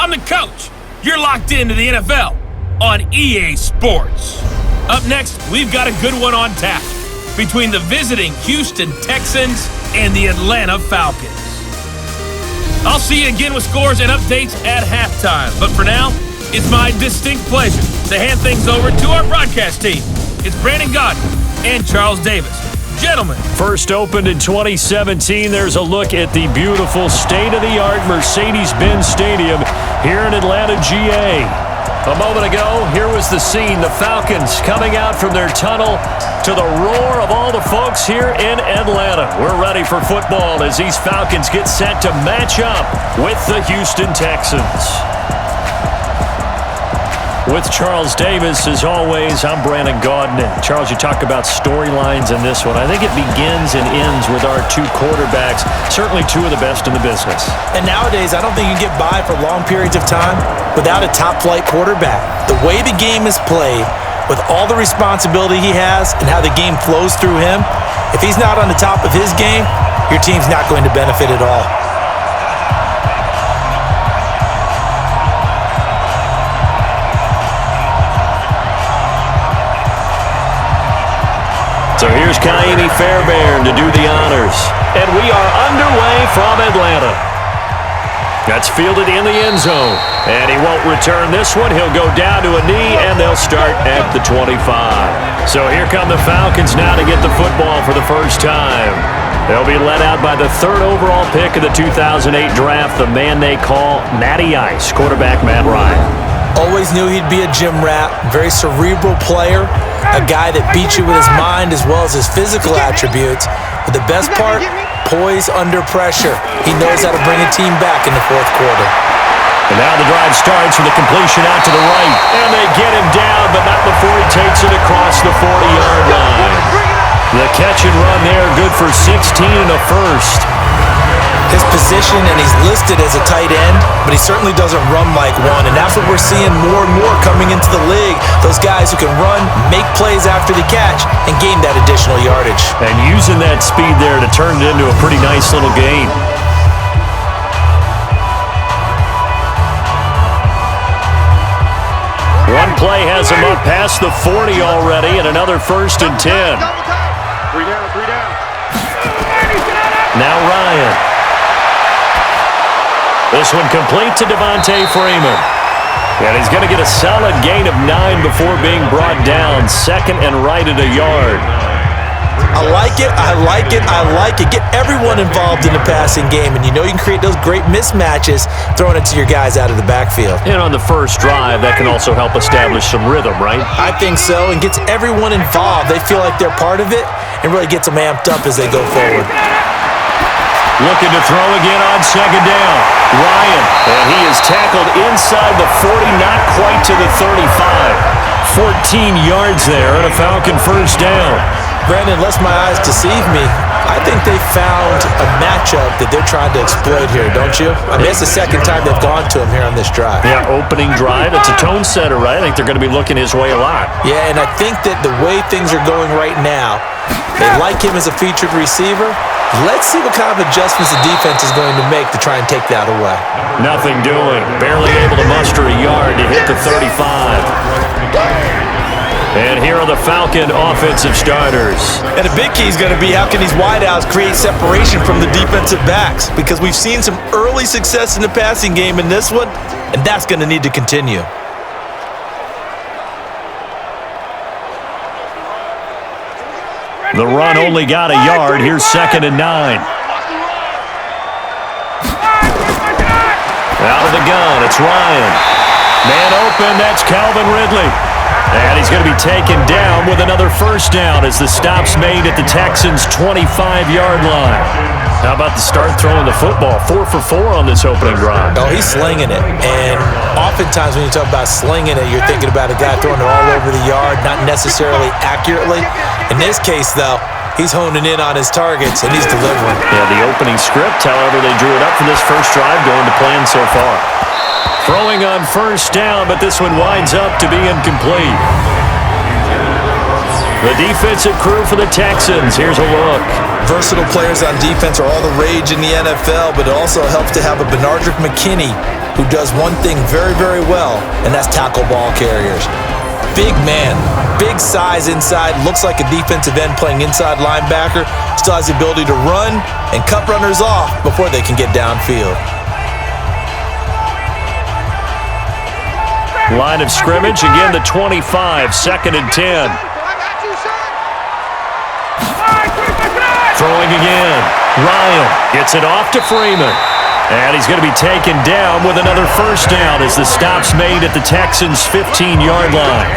I'm the coach. You're locked into the NFL on EA Sports. Up next, we've got a good one on tap between the visiting Houston Texans and the Atlanta Falcons. I'll see you again with scores and updates at halftime. But for now, it's my distinct pleasure to hand things over to our broadcast team. It's Brandon Godwin and Charles Davis. Gentlemen. First opened in 2017, there's a look at the beautiful state-of-the-art Mercedes-Benz Stadium here in Atlanta, GA. A moment ago, here was the scene. The Falcons coming out from their tunnel to the roar of all the folks here in Atlanta. We're ready for football as these Falcons get set to match up with the Houston Texans. With Charles Davis, as always, I'm Brandon Gaudin. Charles, you talk about storylines in this one. I think it begins and ends with our two quarterbacks, certainly two of the best in the business. And nowadays, I don't think you can get by for long periods of time without a top-flight quarterback. The way the game is played, with all the responsibility he has and how the game flows through him, if he's not on the top of his game, your team's not going to benefit at all. So here's Kaimi Fairbairn to do the honors. And we are underway from Atlanta. That's fielded in the end zone. And he won't return this one. He'll go down to a knee, and they'll start at the 25. So here come the Falcons now to get the football for the first time. They'll be led out by the third overall pick of the 2008 draft, the man they call Matty Ice, quarterback Matt Ryan. Always knew he'd be a gym rat, very cerebral player, a guy that beats you with his mind as well as his physical attributes. But the best part, poise under pressure. He knows how to bring a team back in the fourth quarter. And now the drive starts with a completion out to the right. And they get him down, but not before he takes it across the 40-yard line. The catch and run there, good for 16 and a first. His position, and he's listed as a tight end, but he certainly doesn't run like one, and that's what we're seeing more and more coming into the league. Those guys who can run, make plays after the catch, and gain that additional yardage. And using that speed there to turn it into a pretty nice little gain. One play has him up past the 40 already, and another 1st and 10. Three down. Now Ryan. This one complete to Devontae Freeman. And he's going to get a solid gain of 9 before being brought down. 2nd and right at a yard. I like it. Get everyone involved in the passing game, and you know you can create those great mismatches throwing it to your guys out of the backfield. And on the first drive, that can also help establish some rhythm, right? I think so, and gets everyone involved. They feel like they're part of it, and really gets them amped up as they go forward. Looking to throw again on 2nd down. Ryan, and he is tackled inside the 40, not quite to the 35. 14 yards there and a Falcon 1st down. Brandon, lest my eyes deceive me, I think they found a matchup that they're trying to exploit here, don't you? I mean, it's the 2nd time they've gone to him here on this drive. Yeah, opening drive. It's a tone setter, right? I think they're going to be looking his way a lot. Yeah, and I think that the way things are going right now, they like him as a featured receiver. Let's see what kind of adjustments the defense is going to make to try and take that away. Nothing doing. Barely able to muster a yard to hit the 35. And here are the Falcon offensive starters. And the big key is going to be how can these wideouts create separation from the defensive backs, because we've seen some early success in the passing game in this one, and that's going to need to continue. The run only got a yard. Here's 2nd and 9. Out of the gun, it's Ryan. Man open, that's Calvin Ridley. And he's going to be taken down with another 1st down as the stop's made at the Texans' 25-yard line. How about the start throwing the football? 4 for 4 on this opening drive. Oh, he's slinging it. And oftentimes when you talk about slinging it, you're thinking about a guy throwing it all over the yard, not necessarily accurately. In this case, though, he's honing in on his targets, and he's delivering. Yeah, the opening script, however, they drew it up for this first drive going to plan so far. Throwing on 1st down, but this one winds up to be incomplete. The defensive crew for the Texans. Here's a look. Versatile players on defense are all the rage in the NFL, but it also helps to have a Benardrick McKinney who does one thing very, very well, and that's tackle ball carriers. Big man, big size inside, looks like a defensive end playing inside linebacker, still has the ability to run and cut runners off before they can get downfield. Line of scrimmage, again the 25, 2nd and 10. Throwing again. Ryan gets it off to Freeman. And he's going to be taken down with another first down as the stop's made at the Texans' 15-yard line.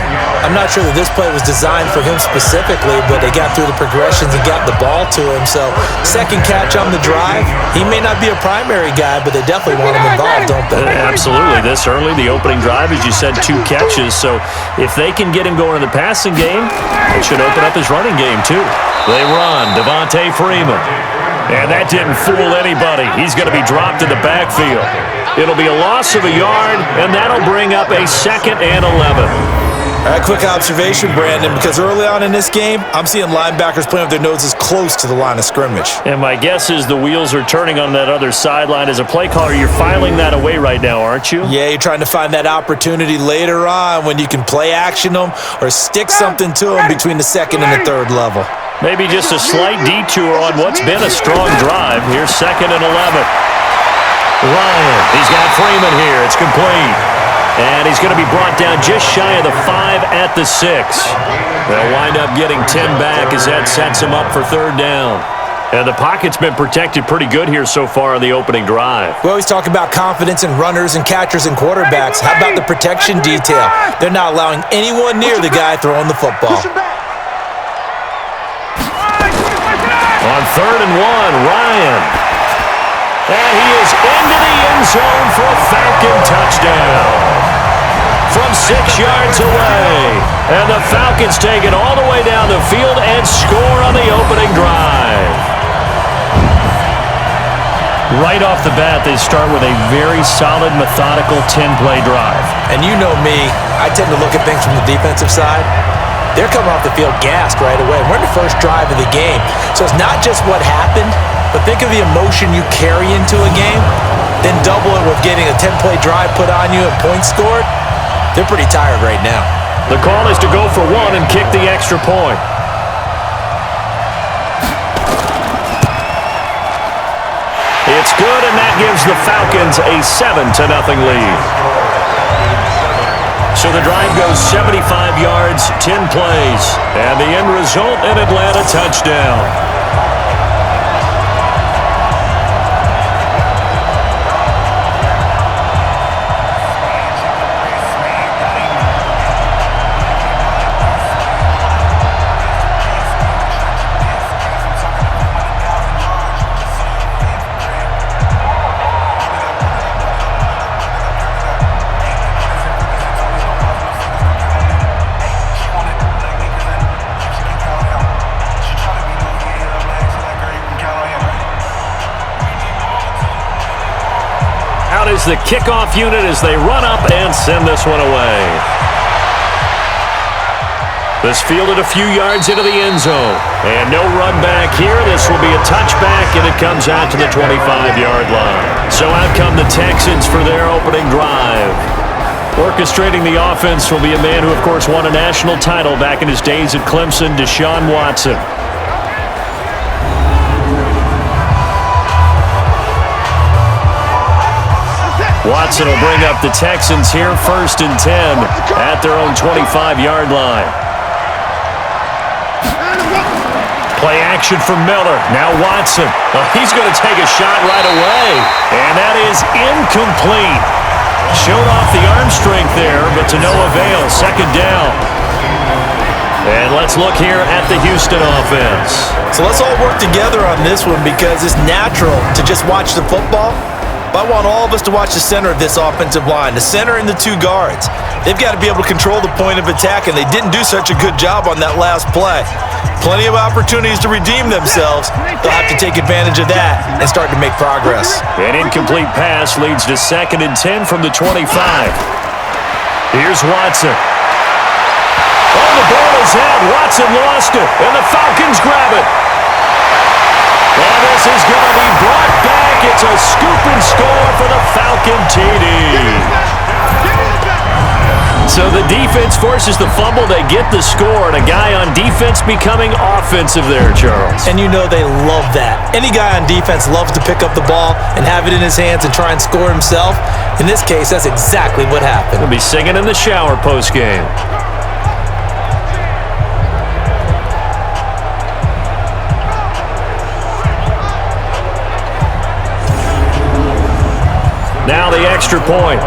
I'm not sure that this play was designed for him specifically, but they got through the progressions and got the ball to him. So, second catch on the drive. He may not be a primary guy, but they definitely want him involved, don't they? Absolutely. This early, the opening drive, as you said, 2 catches. So, if they can get him going in the passing game, it should open up his running game, too. They run. Devontae Freeman. And that didn't fool anybody. He's going to be dropped in the backfield. It'll be a loss of a yard, and that'll bring up a 2nd and 11. All right, quick observation, Brandon, because early on in this game, I'm seeing linebackers playing with their noses close to the line of scrimmage. And my guess is the wheels are turning on that other sideline. As a play caller, you're filing that away right now, aren't you? Yeah, you're trying to find that opportunity later on when you can play action them or stick something to them between the 2nd and the 3rd level. Maybe just a slight detour on what's been a strong drive. Here's 2nd and 11. Ryan, he's got Freeman here. It's complete. And he's going to be brought down just shy of the 5 at the 6. They'll wind up getting 10 back as that sets him up for 3rd down. And the pocket's been protected pretty good here so far on the opening drive. We always talk about confidence in runners and catchers and quarterbacks. How about the protection detail? They're not allowing anyone near the guy throwing the football. On 3rd and 1, Ryan. And he is into the end zone for a Falcon touchdown. From 6 yards away. And the Falcons take it all the way down the field and score on the opening drive. Right off the bat, they start with a very solid, methodical 10-play drive. And you know me, I tend to look at things from the defensive side. They're coming off the field gassed right away. We're in the first drive of the game. So it's not just what happened, but think of the emotion you carry into a game, then double it with getting a 10-play drive put on you and points scored. They're pretty tired right now. The call is to go for 1 and kick the extra point. It's good, and that gives the Falcons a 7-0 lead. So the drive goes 75 yards, 10 plays, and the end result, an Atlanta touchdown. Is the kickoff unit as they run up and send this one away. This fielded a few yards into the end zone. And no run back here. This will be a touchback, and it comes out to the 25-yard line. So out come the Texans for their opening drive. Orchestrating the offense will be a man who, of course, won a national title back in his days at Clemson, Deshaun Watson. Watson will bring up the Texans here, 1st and 10 at their own 25-yard line. Play action from Miller. Now Watson. He's going to take a shot right away. And that is incomplete. Showed off the arm strength there, but to no avail. 2nd down. And let's look here at the Houston offense. So let's all work together on this one because it's natural to just watch the football. But I want all of us to watch the center of this offensive line, the center and the 2 guards. They've got to be able to control the point of attack, and they didn't do such a good job on that last play. Plenty of opportunities to redeem themselves. They'll have to take advantage of that and start to make progress. An incomplete pass leads to 2nd and 10 from the 25. Here's Watson. Oh, the ball is out. Watson lost it, and the Falcons grab it. And this is going to be brought back. It's a scoop and score for the Falcon TD. So the defense forces the fumble. They get the score, and a guy on defense becoming offensive there, Charles. And you know they love that. Any guy on defense loves to pick up the ball and have it in his hands and try and score himself. In this case, that's exactly what happened. He'll be singing in the shower post-game. Now the extra point.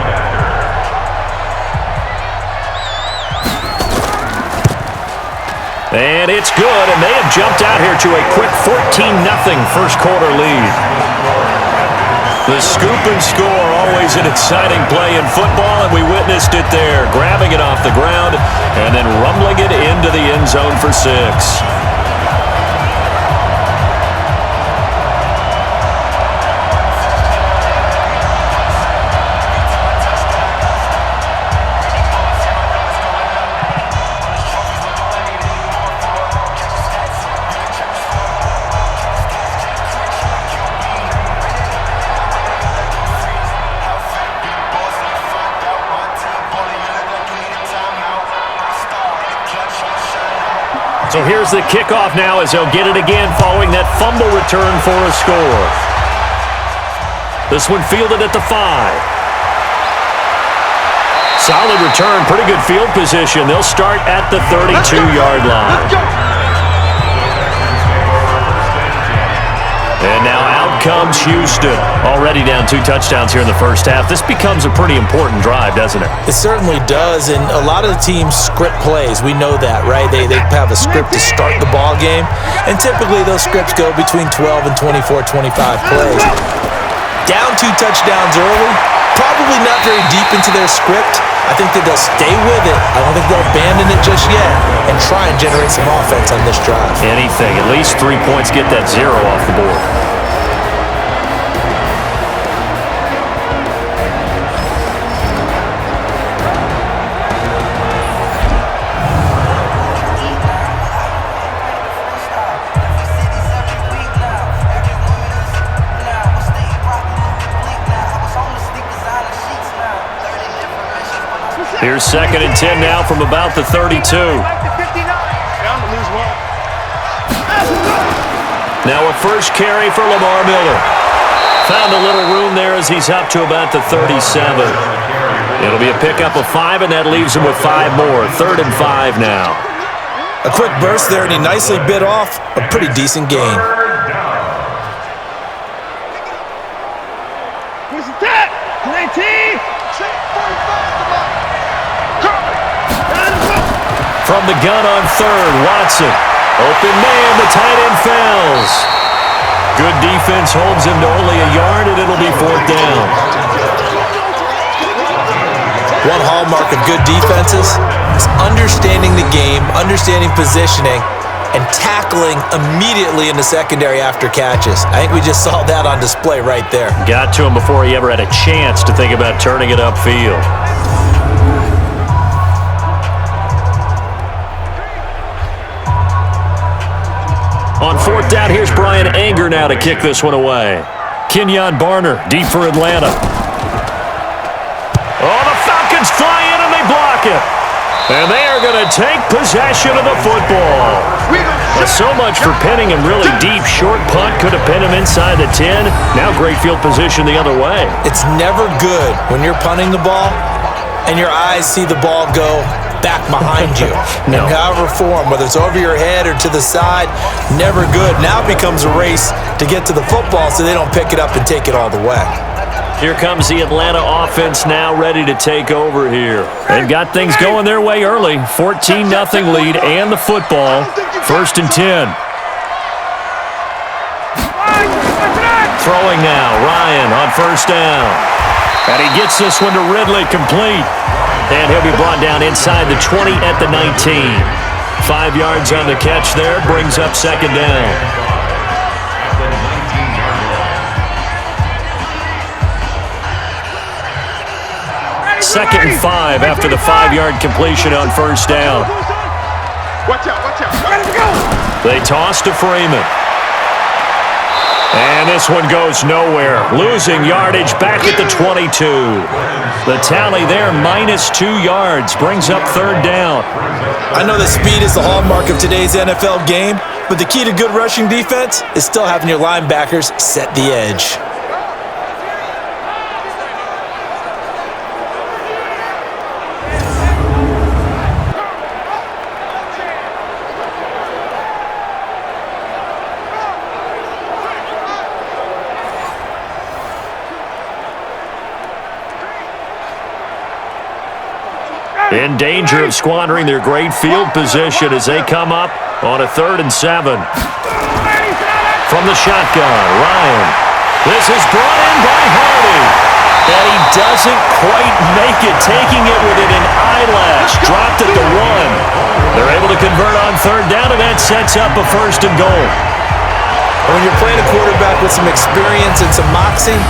And it's good, and they have jumped out here to a quick 14-0 first quarter lead. The scoop and score, always an exciting play in football, and we witnessed it there, grabbing it off the ground and then rumbling it into the end zone for 6. So here's the kickoff now as they'll get it again following that fumble return for a score. This one fielded at the 5. Solid return, pretty good field position. They'll start at the 32-yard line. And now out comes Houston. Already down 2 touchdowns here in the first half. This becomes a pretty important drive, doesn't it? It certainly does, and a lot of the teams script plays. We know that, right? They have a script to start the ball game, and typically those scripts go between 12 and 24, 25 plays. Down 2 touchdowns early, probably not very deep into their script. I think that they'll stay with it. I don't think they'll abandon it just yet and try and generate some offense on this drive. Anything. At least 3 points, get that 0 off the board. Here's 2nd and 10 now from about the 32. Now a first carry for Lamar Miller. Found a little room there as he's up to about the 37. It'll be a pickup of 5, and that leaves him with 5 more. 3rd and 5 now. A quick burst there, and he nicely bit off a pretty decent gain. From the gun on 3rd, Watson. Open man, the tight end fails. Good defense holds him to only a yard, and it'll be 4th down. One hallmark of good defenses is understanding the game, understanding positioning, and tackling immediately in the secondary after catches. I think we just saw that on display right there. Got to him before he ever had a chance to think about turning it upfield. On 4th down, here's Brian Anger now to kick this one away. Kenyon Barner, deep for Atlanta. Oh, the Falcons fly in and they block it. And they are going to take possession of the football. So much for pinning him really deep. Short punt could have pinned him inside the 10. Now great field position the other way. It's never good when you're punting the ball and your eyes see the ball go back behind you. No. And however form, whether it's over your head or to the side, never good. Now it becomes a race to get to the football so they don't pick it up and take it all the way. Here comes the Atlanta offense now ready to take over here. They've got things going their way early. 14-0 lead and the football. 1st and 10. Throwing now, Ryan on 1st down. And he gets this one to Ridley, complete. And he'll be brought down inside the 20 at the 19. 5 yards on the catch there, brings up 2nd down. Second and 5 after the 5-yard completion on 1st down. Watch out, watch out. They toss to Freeman. And this one goes nowhere. Losing yardage back at the 22. The tally there, -2 yards, brings up third down. I know that speed is the hallmark of today's NFL game, but the key to good rushing defense is still having your linebackers set the edge. In danger of squandering their great field position as they come up on a 3rd and 7. From the shotgun, Ryan. This is brought in by Hardy. And he doesn't quite make it, taking it within an eyelash. Dropped at the 1. They're able to convert on 3rd down, and that sets up a 1st and goal. When you're playing a quarterback with some experience and some moxie,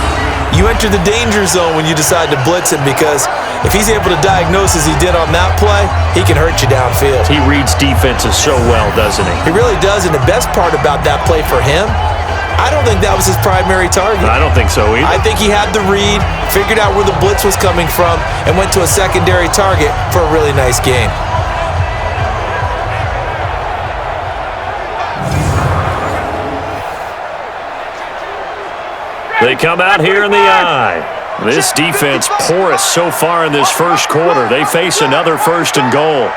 you enter the danger zone when you decide to blitz him, because if he's able to diagnose as he did on that play, he can hurt you downfield. He reads defenses so well, doesn't he? He really does, and the best part about that play for him, I don't think that was his primary target. I don't think so either. I think he had the read, figured out where the blitz was coming from, and went to a secondary target for a really nice game. They come out here in the eye. This defense porous so far in this first quarter. They face another 1st and goal.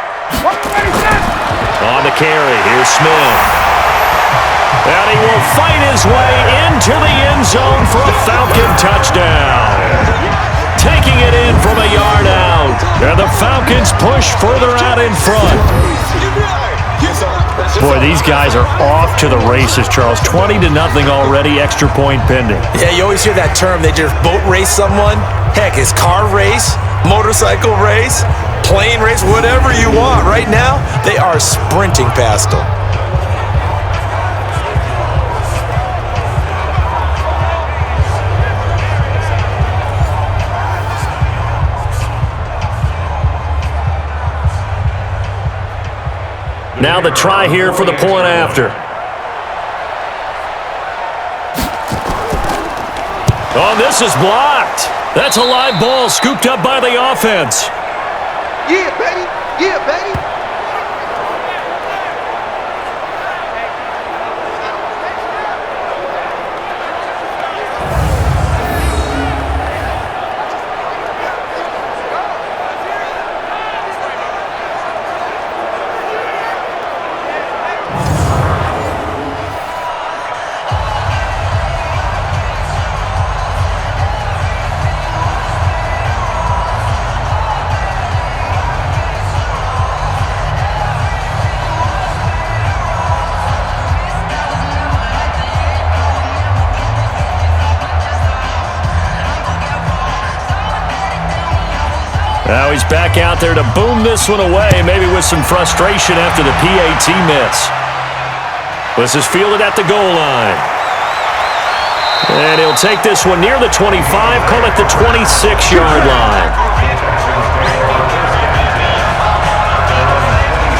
On the carry, here's Smith. And he will fight his way into the end zone for a Falcon touchdown. Taking it in from a yard out. And the Falcons push further out in front. Boy, these guys are off to the races, Charles. 20-0 already, extra point pending. Yeah, you always hear that term. They just boat race someone. Heck, it's car race, motorcycle race, plane race, whatever you want. Right now, they are sprinting past them. Now the try here for the point after. Oh, this is blocked. That's a live ball scooped up by the offense. Yeah, baby. Yeah, baby. Now he's back out there to boom this one away, maybe with some frustration after the PAT miss. This is fielded at the goal line. And he'll take this one near the 25, call it the 26-yard line.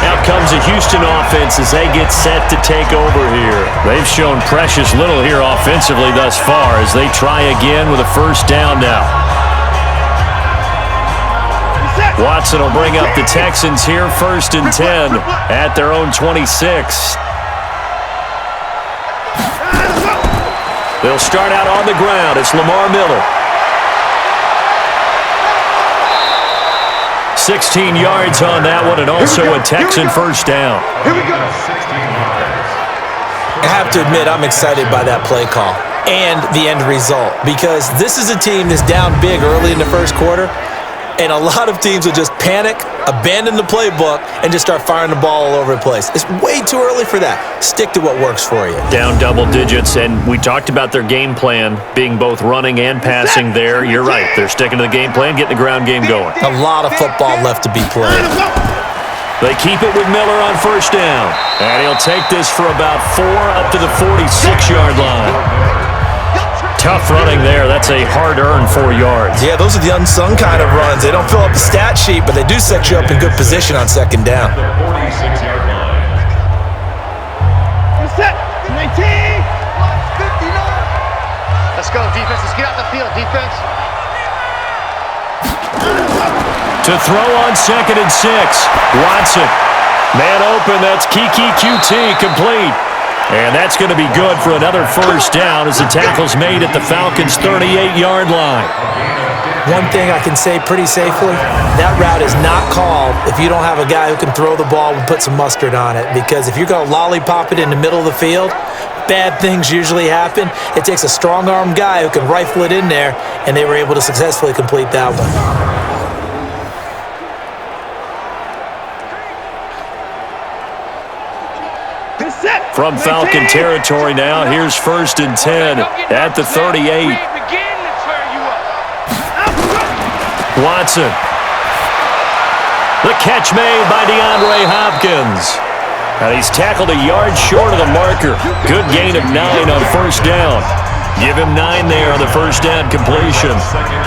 Out comes the Houston offense as they get set to take over here. They've shown precious little here offensively thus far as they try again with a 1st down now. Watson will bring up the Texans here, 1st and 10 at their own 26. They'll start out on the ground. It's Lamar Miller. 16 yards on that one, and also a Texan 1st down. Here we go. I have to admit, I'm excited by that play call and the end result, because this is a team that's down big early in the first quarter. And a lot of teams will just panic, abandon the playbook, and just start firing the ball all over the place. It's way too early for that. Stick to what works for you. Down double digits, and we talked about their game plan being both running and passing there. You're right. They're sticking to the game plan, getting the ground game going. A lot of football left to be played. They keep it with Miller on 1st down. And he'll take this for about 4 up to the 46-yard line. Tough running there. That's a hard-earned 4 yards. Yeah, those are the unsung kind of runs. They don't fill up the stat sheet, but they do set you up in good position on 2nd down. Set. 19. 59. go, defense. Let's get out the field, defense. To throw on 2nd and 6. Watson. Man open, that's Kiki QT complete. And that's going to be good for another first down as the tackle's made at the Falcons' 38-yard line. One thing I can say pretty safely, that route is not called if you don't have a guy who can throw the ball and put some mustard on it. Because if you're going to lollipop it in the middle of the field, bad things usually happen. It takes a strong-armed guy who can rifle it in there, and they were able to successfully complete that one. From Falcon territory now, here's 1st and 10 at the 38. Watson. The catch made by DeAndre Hopkins. And he's tackled a yard short of the marker. Good gain of 9 on first down. Give him 9 there on the first down completion.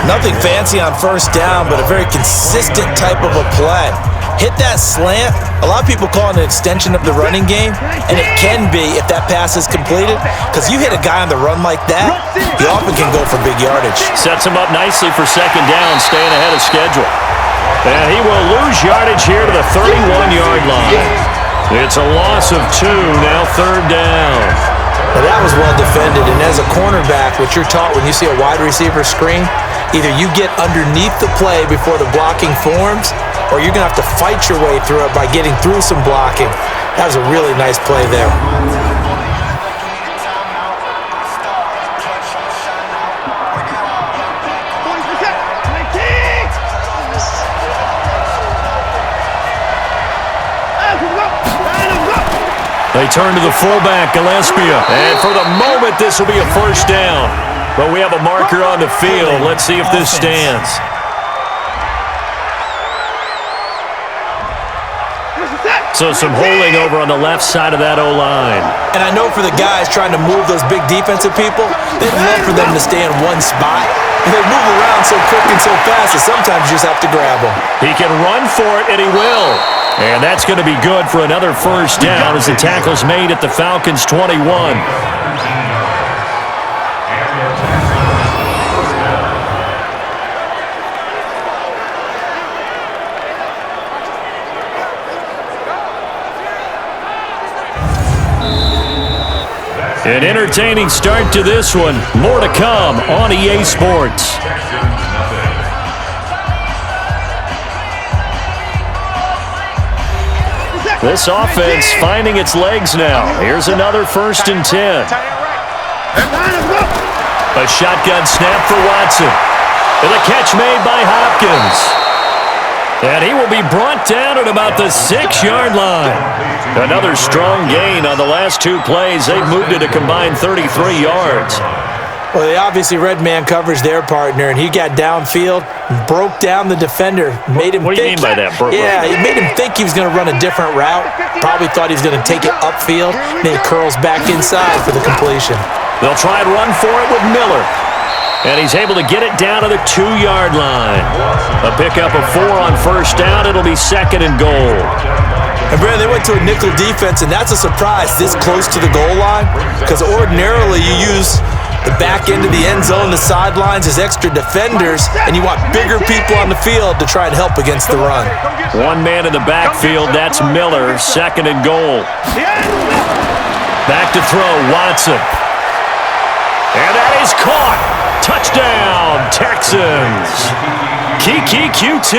Nothing fancy on first down, but a very consistent type of a play. Hit that slant. A lot of people call it an extension of the running game, and it can be if that pass is completed, because you hit a guy on the run like that, he often can go for big yardage. Sets him up nicely for 2nd down, staying ahead of schedule. And he will lose yardage here to the 31-yard line. It's a loss of 2, now 3rd down. Well, that was well defended, and as a cornerback, what you're taught when you see a wide receiver screen, either you get underneath the play before the blocking forms, or you're going to have to fight your way through it by getting through some blocking. That was a really nice play there. They turn to the fullback, Gillespie. And for the moment, this will be a first down. But we have a marker on the field. Let's see if this stands. So some holding over on the left side of that O-line. And I know for the guys trying to move those big defensive people, they'd love for them to stay in one spot. And they move around so quick and so fast that sometimes you just have to grab them. He can run for it, and he will. And that's going to be good for another first down as the tackle's made at the Falcons' 21. An entertaining start to this one. More to come on EA Sports. This offense finding its legs now. Here's another 1st and 10. A shotgun snap for Watson. And a catch made by Hopkins. And he will be brought down at about the 6-yard line. Another strong gain on the last 2 plays. They've moved it a combined 33 yards. Well, they obviously read man coverage their partner, and he got downfield, broke down the defender, made him What do you mean by that? Yeah, he made him think he was going to run a different route. Probably thought he was going to take it upfield, then he curls back inside for the completion. They'll try and run for it with Miller. And he's able to get it down to the 2-yard line. A pickup of 4 on first down. It'll be 2nd and goal. And, Brandon, they went to a nickel defense, and that's a surprise this close to the goal line, because ordinarily you use the back end of the end zone, the sidelines as extra defenders, and you want bigger people on the field to try and help against the run. One man in the backfield. That's Miller. 2nd and goal. Back to throw, Watson. And that is caught. Touchdown, Texans. Kiki QT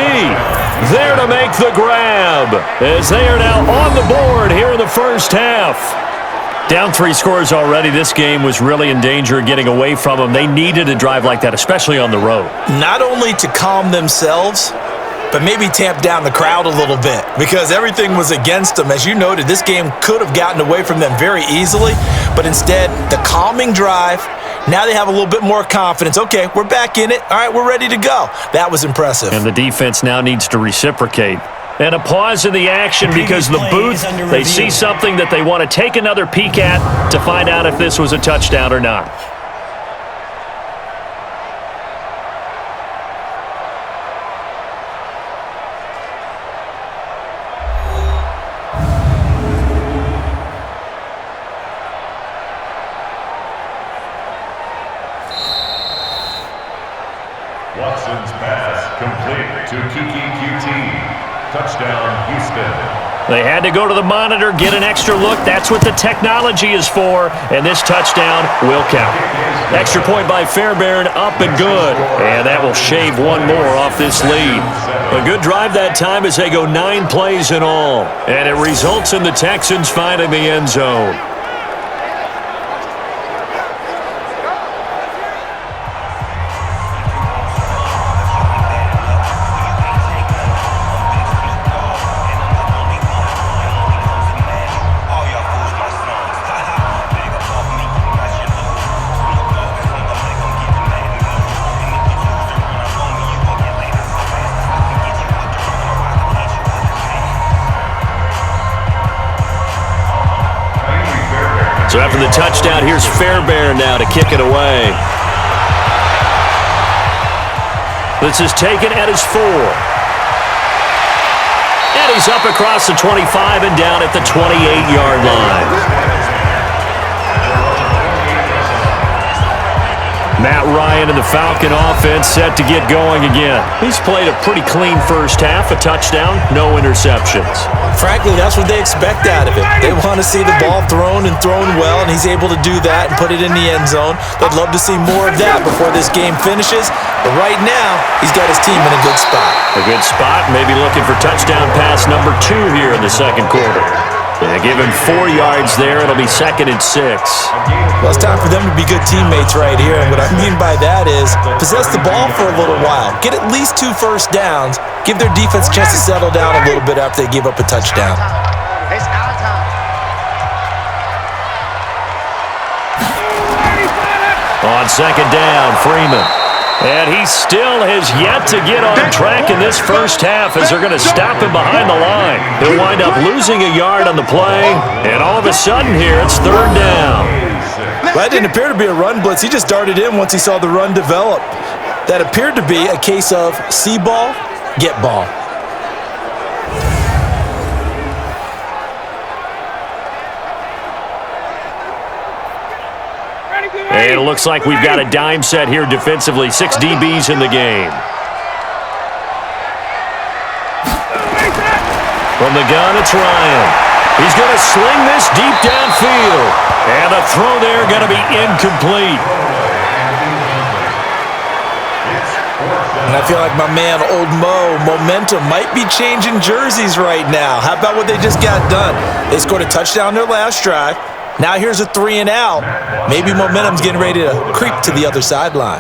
there to make the grab as they are now on the board here in the first half. Down 3 scores already. This game was really in danger of getting away from them. They needed a drive like that, especially on the road. Not only to calm themselves, but maybe tamp down the crowd a little bit, because everything was against them. As you noted, this game could have gotten away from them very easily, but instead, the calming drive, now they have a little bit more confidence. Okay, we're back in it. All right, we're ready to go. That was impressive. And the defense now needs to reciprocate. And a pause in the action because the booth, they see something that they want to take another peek at to find out if this was a touchdown or not. Watson's pass complete to Kiki QT. Touchdown, Houston. They had to go to the monitor, get an extra look. That's what the technology is for, and this touchdown will count. Extra point by Fairbairn, up and good, and that will shave one more off this lead. A good drive that time as they go 9 plays in all, and it results in the Texans finding the end zone. So after the touchdown, here's Fairbairn now to kick it away. This is taken at his 4. And he's up across the 25 and down at the 28-yard line. Matt Ryan and the Falcon offense set to get going again. He's played a pretty clean first half, a touchdown, no interceptions. Frankly, that's what they expect out of it. They want to see the ball thrown and thrown well, and he's able to do that and put it in the end zone. They'd love to see more of that before this game finishes. But right now, he's got his team in a good spot. A good spot, maybe looking for touchdown pass number 2 here in the second quarter. Yeah, give him 4 yards there. It'll be 2nd and 6. Well, it's time for them to be good teammates right here. And what I mean by that is possess the ball for a little while. Get at least 2 first downs. Give their defense a chance to settle down a little bit after they give up a touchdown. It's our time. On 2nd down, Freeman. And he still has yet to get on track in this first half as they're going to stop him behind the line. He'll wind up losing a yard on the play, and all of a sudden here it's 3rd down. Well, that didn't appear to be a run blitz. He just darted in once he saw the run develop. That appeared to be a case of see ball, get ball. And it looks like we've got a dime set here defensively. 6 DBs in the game. From the gun, it's Ryan. He's going to sling this deep downfield. And the throw there going to be incomplete. And I feel like my man, Old Mo, momentum might be changing jerseys right now. How about what they just got done? They scored a touchdown their last drive. Now here's a 3 and out. Maybe momentum's getting ready to creep to the other sideline.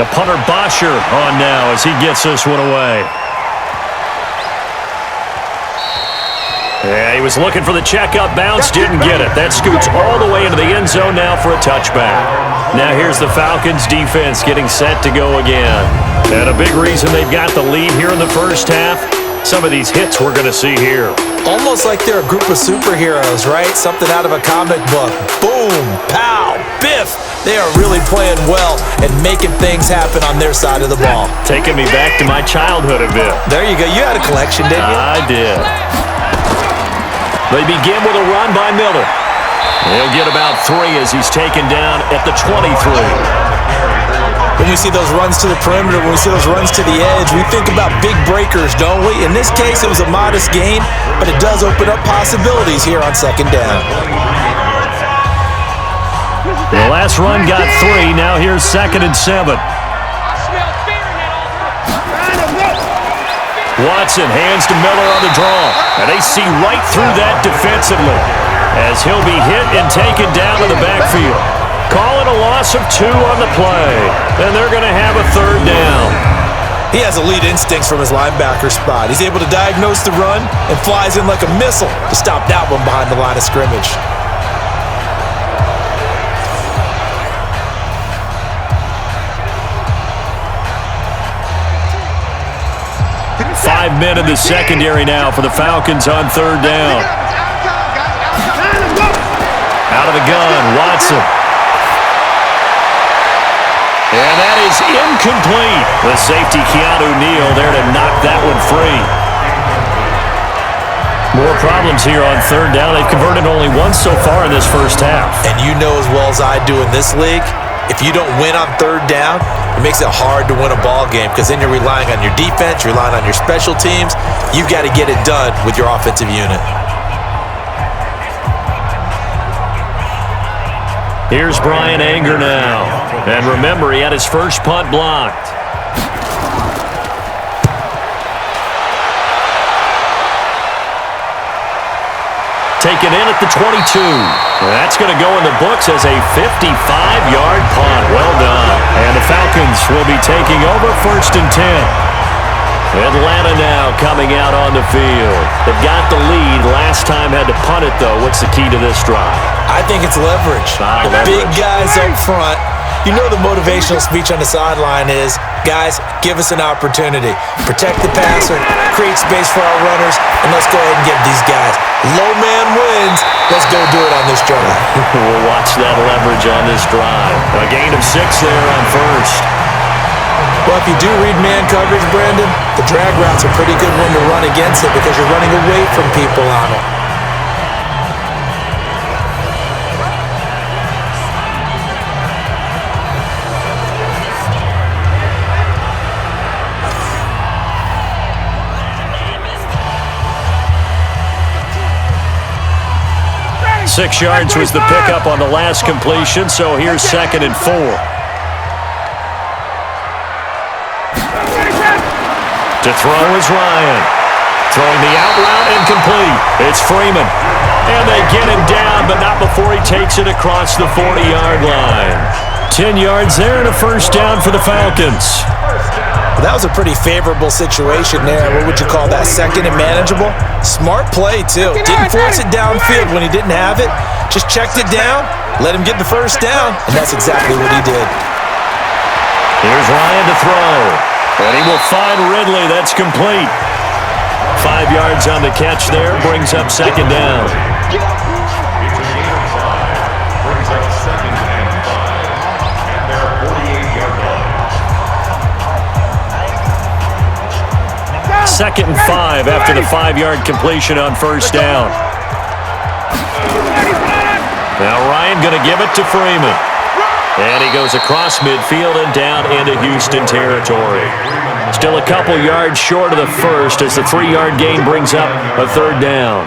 The punter Bosher on now as he gets this one away. Yeah, he was looking for the checkup bounce, didn't get it. That scoots all the way into the end zone now for a touchback. Now here's the Falcons defense getting set to go again. And a big reason they've got the lead here in the first half, some of these hits we're going to see here. Almost like they're a group of superheroes, right? Something out of a comic book. Boom, pow, biff. They are really playing well and making things happen on their side of the ball. Taking me back to my childhood a bit. There you go. You had a collection, didn't you? I did. They begin with a run by Miller. He'll get about 3 as he's taken down at the 23. When we see those runs to the perimeter, when we see those runs to the edge, we think about big breakers, don't we? In this case, it was a modest gain, but it does open up possibilities here on 2nd down. The last run got 3. Now here's 2nd and 7. Watson hands to Miller on the draw, and they see right through that defensively as he'll be hit and taken down in the backfield. Call it a loss of 2 on the play, and they're going to have a 3rd down. He has elite instincts from his linebacker spot. He's able to diagnose the run and flies in like a missile to stop that one behind the line of scrimmage. Five men in the secondary now for the Falcons on 3rd down. Out of the gun, Watson. And that is incomplete. The safety, Keanu Neal, there to knock that one free. More problems here on 3rd down. They've converted only once so far in this first half. And you know as well as I do in this league, if you don't win on third down, it makes it hard to win a ball game because then you're relying on your defense, you're relying on your special teams. You've got to get it done with your offensive unit. Here's Brian Anger now. And remember, he had his first punt blocked. Taken in at the 22. That's going to go in the books as a 55-yard punt. Well done. And the Falcons will be taking over 1st and 10. Atlanta now coming out on the field. They've got the lead. Last time had to punt it, though. What's the key to this drive? I think it's leverage. The big guys up front. You know the motivational speech on the sideline is, guys, give us an opportunity. Protect the passer, create space for our runners, and let's go ahead and give these guys. Low man wins. Let's go do it on this drive. We'll watch that leverage on this drive. A gain of 6 there on 1st. Well, if you do read man coverage, Brandon, the drag route's a pretty good one to run against it because you're running away from people on it. Six yards was the pickup on the last completion, so here's 2nd and 4. To throw is Ryan. Throwing the out route incomplete. It's Freeman. And they get him down, but not before he takes it across the 40-yard line. 10 yards there and a 1st down for the Falcons. That was a pretty favorable situation there. What would you call that? 2nd and manageable? Smart play, too. Didn't force it downfield when he didn't have it. Just checked it down, let him get the 1st down, and that's exactly what he did. Here's Ryan to throw. And he will find Ridley. That's complete. 5 yards on the catch there. Brings up 2nd down. It's a gain of 5. Brings up 2nd and 5. And their 48-yard line. 2nd and 5 after the 5-yard completion on 1st down. Now Ryan going to give it to Freeman. And he goes across midfield and down into Houston territory. Still a couple yards short of the 1st as the 3-yard gain brings up a 3rd down.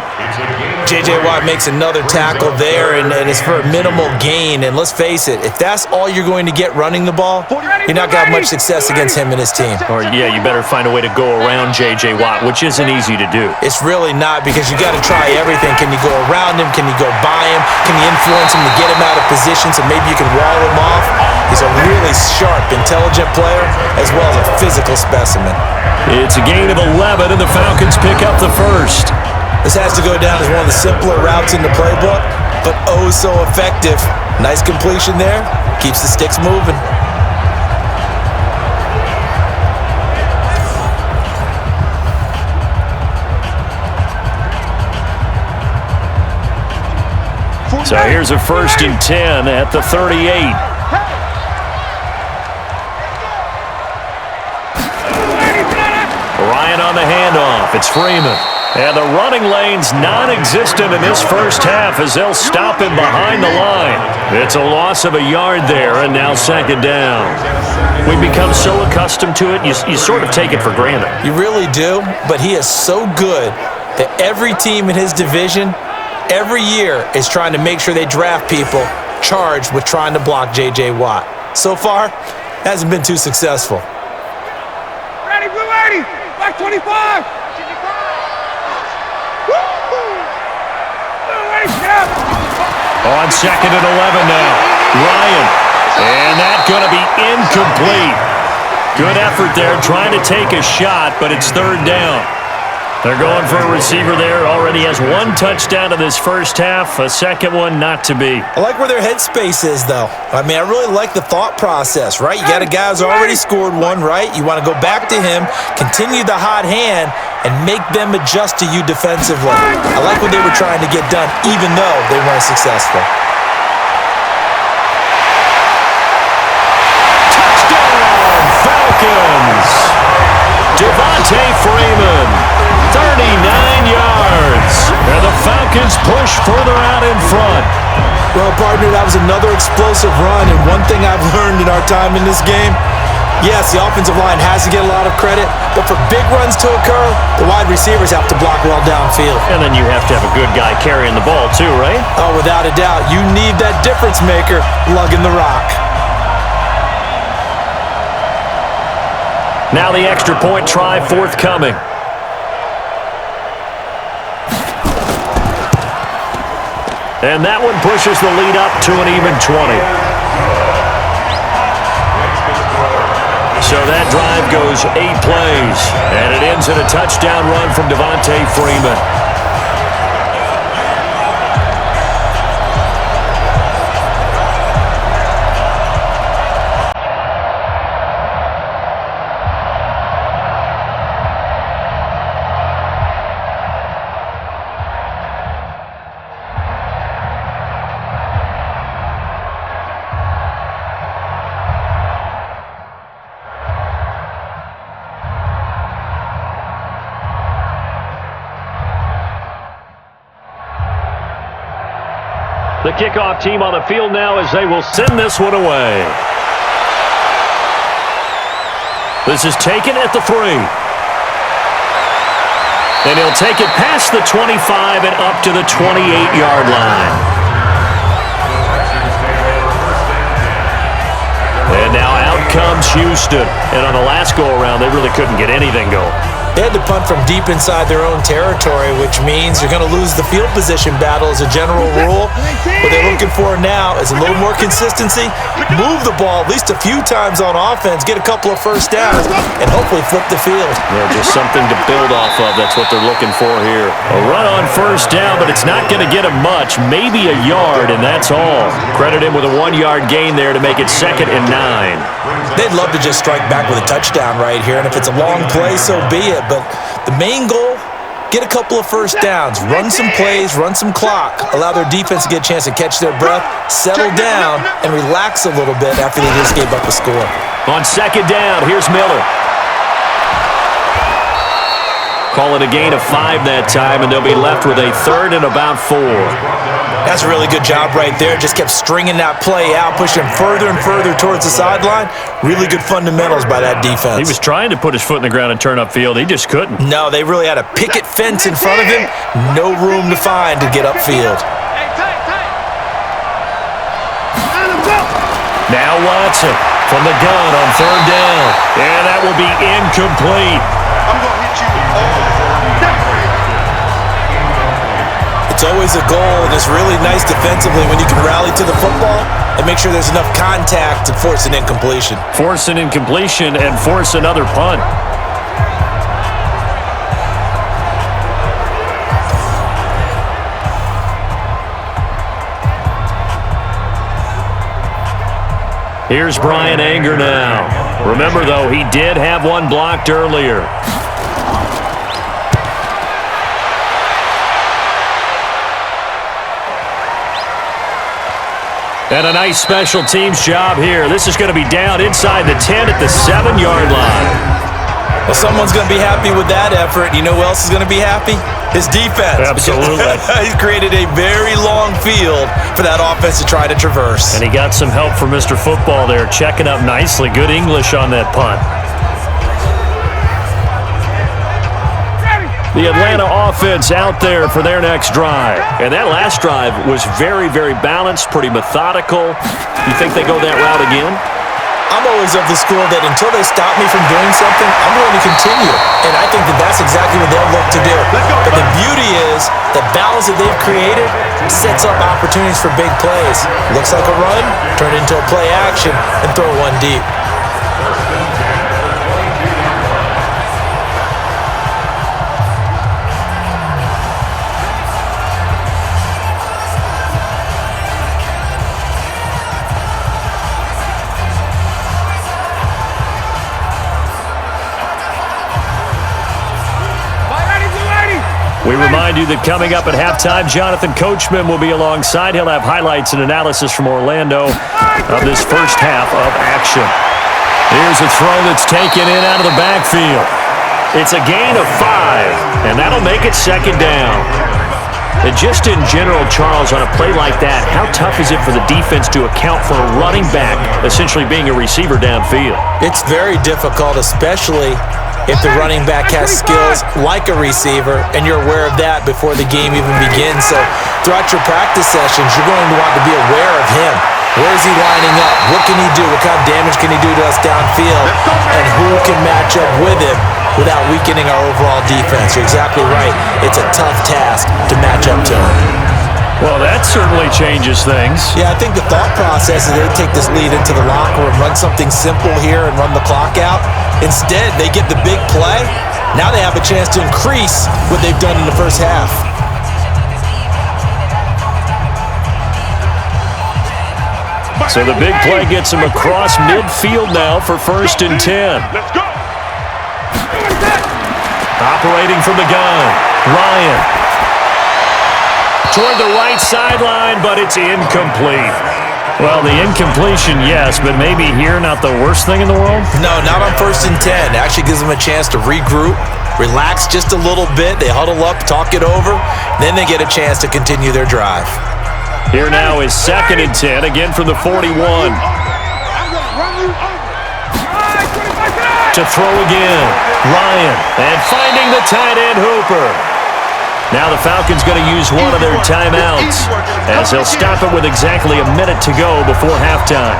J.J. Watt makes another tackle there, and it's for a minimal gain. And let's face it, if that's all you're going to get running the ball, you're not going to have much success against him and his team. Or, yeah, you better find a way to go around J.J. Watt, which isn't easy to do. It's really not because you got to try everything. Can you go around him? Can you go by him? Can you influence him to get him out of position so maybe you can wall him off? He's a really sharp, intelligent player as well as a physical specimen. It's a gain of 11, and the Falcons pick up the 1st. This has to go down as one of the simpler routes in the playbook, but oh so effective. Nice completion there. Keeps the sticks moving. So here's a 1st and 10 at the 38. Ryan on the handoff. It's Freeman. And the running lane's non-existent in this 1st half as they'll stop him behind the line. It's a loss of a yard there, and now 2nd down. We've become so accustomed to it, you sort of take it for granted. You really do, but he is so good that every team in his division, every year, is trying to make sure they draft people charged with trying to block J.J. Watt. So far, hasn't been too successful. Ready, blue 80, back 25. On 2nd and 11 now. Ryan. And that's going to be incomplete. Good effort there trying to take a shot, but it's 3rd down. They're going for a receiver there. Already has 1 touchdown in this 1st half. A 2nd one not to be. I like where their headspace is, though. I mean, I really like the thought process, right? You got a guy who's already scored 1, right? You want to go back to him, continue the hot hand, and make them adjust to you defensively. I like what they were trying to get done, even though they weren't successful. Touchdown, Falcons! Devontae Freeman, 39 yards. And the Falcons push further out in front. Well, partner, that was another explosive run, and one thing I've learned in our time in this game, yes, the offensive line has to get a lot of credit, but for big runs to occur, the wide receivers have to block well downfield. And then you have to have a good guy carrying the ball too, right? Oh, without a doubt. You need that difference maker lugging the rock. Now the extra point try forthcoming. And that one pushes the lead up to an even 20. So that drive goes 8 plays, and it ends in a touchdown run from Devontae Freeman. The kickoff team on the field now as they will send this one away. This is taken at the 3. And he'll take it past the 25 and up to the 28-yard line. And now out comes Houston. And on the last go-around, they really couldn't get anything going. They had to punt from deep inside their own territory, which means you're going to lose the field position battle as a general rule. What they're looking for now is a little more consistency, move the ball at least a few times on offense, get a couple of first downs, and hopefully flip the field. Yeah, just something to build off of. That's what they're looking for here. A run on first down, but it's not going to get him much, maybe a yard, and that's all. Credit him with a 1-yard gain there to make it 2nd and 9. They'd love to just strike back with a touchdown right here, and if it's a long play, so be it. But the main goal, get a couple of first downs, run some plays, run some clock, allow their defense to get a chance to catch their breath, settle down, and relax a little bit after they just gave up a score. On 2nd down, here's Miller. Call it a gain of 5 that time, and they'll be left with a 3rd and about 4. That's a really good job right there. Just kept stringing that play out, pushing further and further towards the sideline. Really good fundamentals by that defense. He was trying to put his foot in the ground and turn upfield. He just couldn't. No, they really had a picket fence in front of him. No room to find to get upfield. Now Watson from the gun on 3rd down. And that will be incomplete. I'm going to hit you all. It's always a goal, and it's really nice defensively when you can rally to the football and make sure there's enough contact to force an incompletion. Force an incompletion and force another punt. Here's Brian Anger now. Remember, though, he did have one blocked earlier. And a nice special teams job here. This is going to be down inside the 10 at the 7-yard line. Well, someone's going to be happy with that effort. You know who else is going to be happy? His defense. Absolutely. He's created a very long field for that offense to try to traverse. And he got some help from Mr. Football there, checking up nicely. Good English on that punt. The Atlanta offense out there for their next drive. And that last drive was very, very balanced, pretty methodical. You think they go that route again? I'm always of the school that until they stop me from doing something, I'm going to continue. And I think that that's exactly what they'll look to do. But the beauty is the balance that they've created sets up opportunities for big plays. Looks like a run, turn it into a play action, and throw one deep. We remind you that coming up at halftime, Jonathan Coachman will be alongside. He'll have highlights and analysis from Orlando of this first half of action. Here's a throw that's taken in out of the backfield. It's a gain of 5, and that'll make it 2nd down. And just in general, Charles, on a play like that, how tough is it for the defense to account for a running back essentially being a receiver downfield? It's very difficult, especially if the running back has skills like a receiver, and you're aware of that before the game even begins. So throughout your practice sessions, you're going to want to be aware of him. Where is he lining up? What can he do? What kind of damage can he do to us downfield? And who can match up with him without weakening our overall defense? You're exactly right. It's a tough task to match up to him. Well, that certainly changes things. Yeah, I think the thought process is they take this lead into the locker room, run something simple here and run the clock out. Instead, they get the big play. Now they have a chance to increase what they've done in the first half. So the big play gets him across midfield now for 1st and 10. Let's go. Operating from the gun, Ryan. Toward the right sideline, but it's incomplete. Well, the incompletion, yes, but maybe here not the worst thing in the world? No, not on 1st and 10. It actually gives them a chance to regroup, relax just a little bit. They huddle up, talk it over, then they get a chance to continue their drive. Here now is 2nd and 10, again from the 41. To throw again, Ryan, and finding the tight end Hooper. Now the Falcons going to use one of their timeouts as they'll stop it with exactly a minute to go before halftime.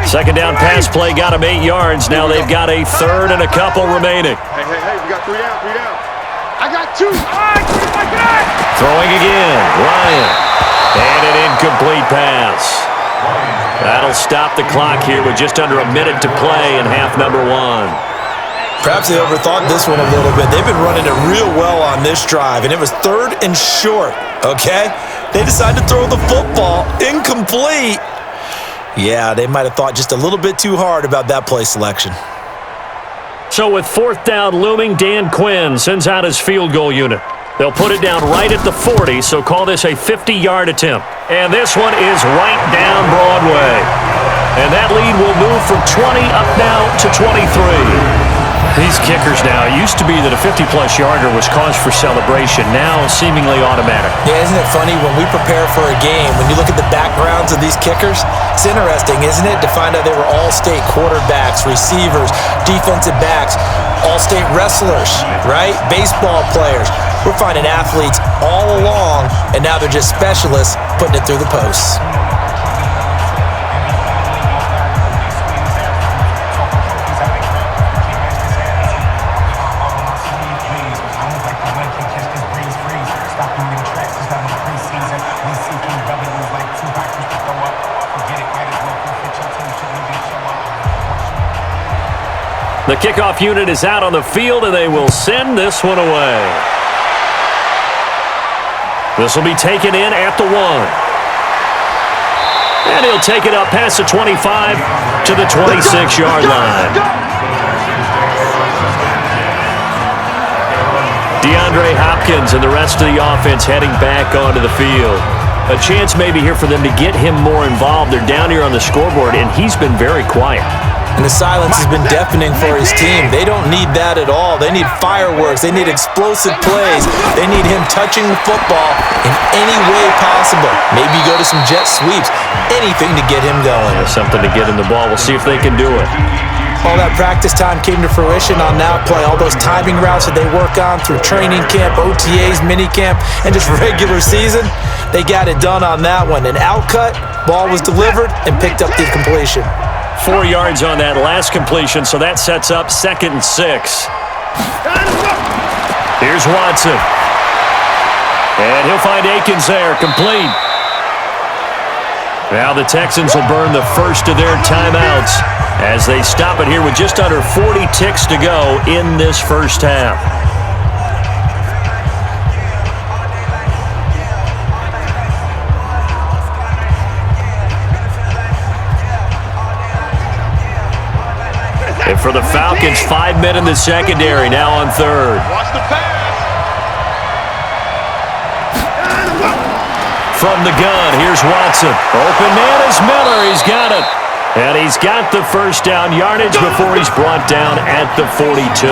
Second down pass play got him 8 yards. Now they've got a 3rd and a couple remaining. Hey, we got 3 down. I got 2. Throwing again, Ryan. And an incomplete pass. That'll stop the clock here with just under a minute to play in half number 1. Perhaps they overthought this one a little bit. They've been running it real well on this drive, and it was 3rd and short, okay? They decided to throw the football incomplete. Yeah, they might have thought just a little bit too hard about that play selection. So with 4th down looming, Dan Quinn sends out his field goal unit. They'll put it down right at the 40, so call this a 50-yard attempt. And this one is right down Broadway. And that lead will move from 20 up now to 23. These kickers now, it used to be that a 50-plus yarder was cause for celebration, now seemingly automatic. Yeah, isn't it funny when we prepare for a game, when you look at the backgrounds of these kickers, it's interesting, isn't it, to find out they were all-state quarterbacks, receivers, defensive backs, all-state wrestlers, right? Baseball players. We're finding athletes all along, and now they're just specialists putting it through the posts. The kickoff unit is out on the field, and they will send this one away. This will be taken in at the 1. And he'll take it up past the 25 to the 26-yard line. DeAndre Hopkins and the rest of the offense heading back onto the field. A chance maybe here for them to get him more involved. They're down here on the scoreboard, and he's been very quiet. And the silence has been deafening for his team. They don't need that at all. They need fireworks. They need explosive plays. They need him touching the football in any way possible. Maybe go to some jet sweeps. Anything to get him going. There's something to get in the ball. We'll see if they can do it. All that practice time came to fruition on that play. All those timing routes that they work on through training camp, OTAs, minicamp, and just regular season, they got it done on that one. An outcut, ball was delivered, and picked up the completion. 4 yards on that last completion, so that sets up 2nd and 6. Here's Watson. And he'll find Akins there, complete. Now the Texans will burn the first of their timeouts as they stop it here with just under 40 ticks to go in this first half. And for the Falcons, 5 men in the secondary, now on 3rd. Watch the pass. from the gun. Here's Watson. Open man is Miller. He's got it. And he's got the first down yardage before he's brought down at the 42.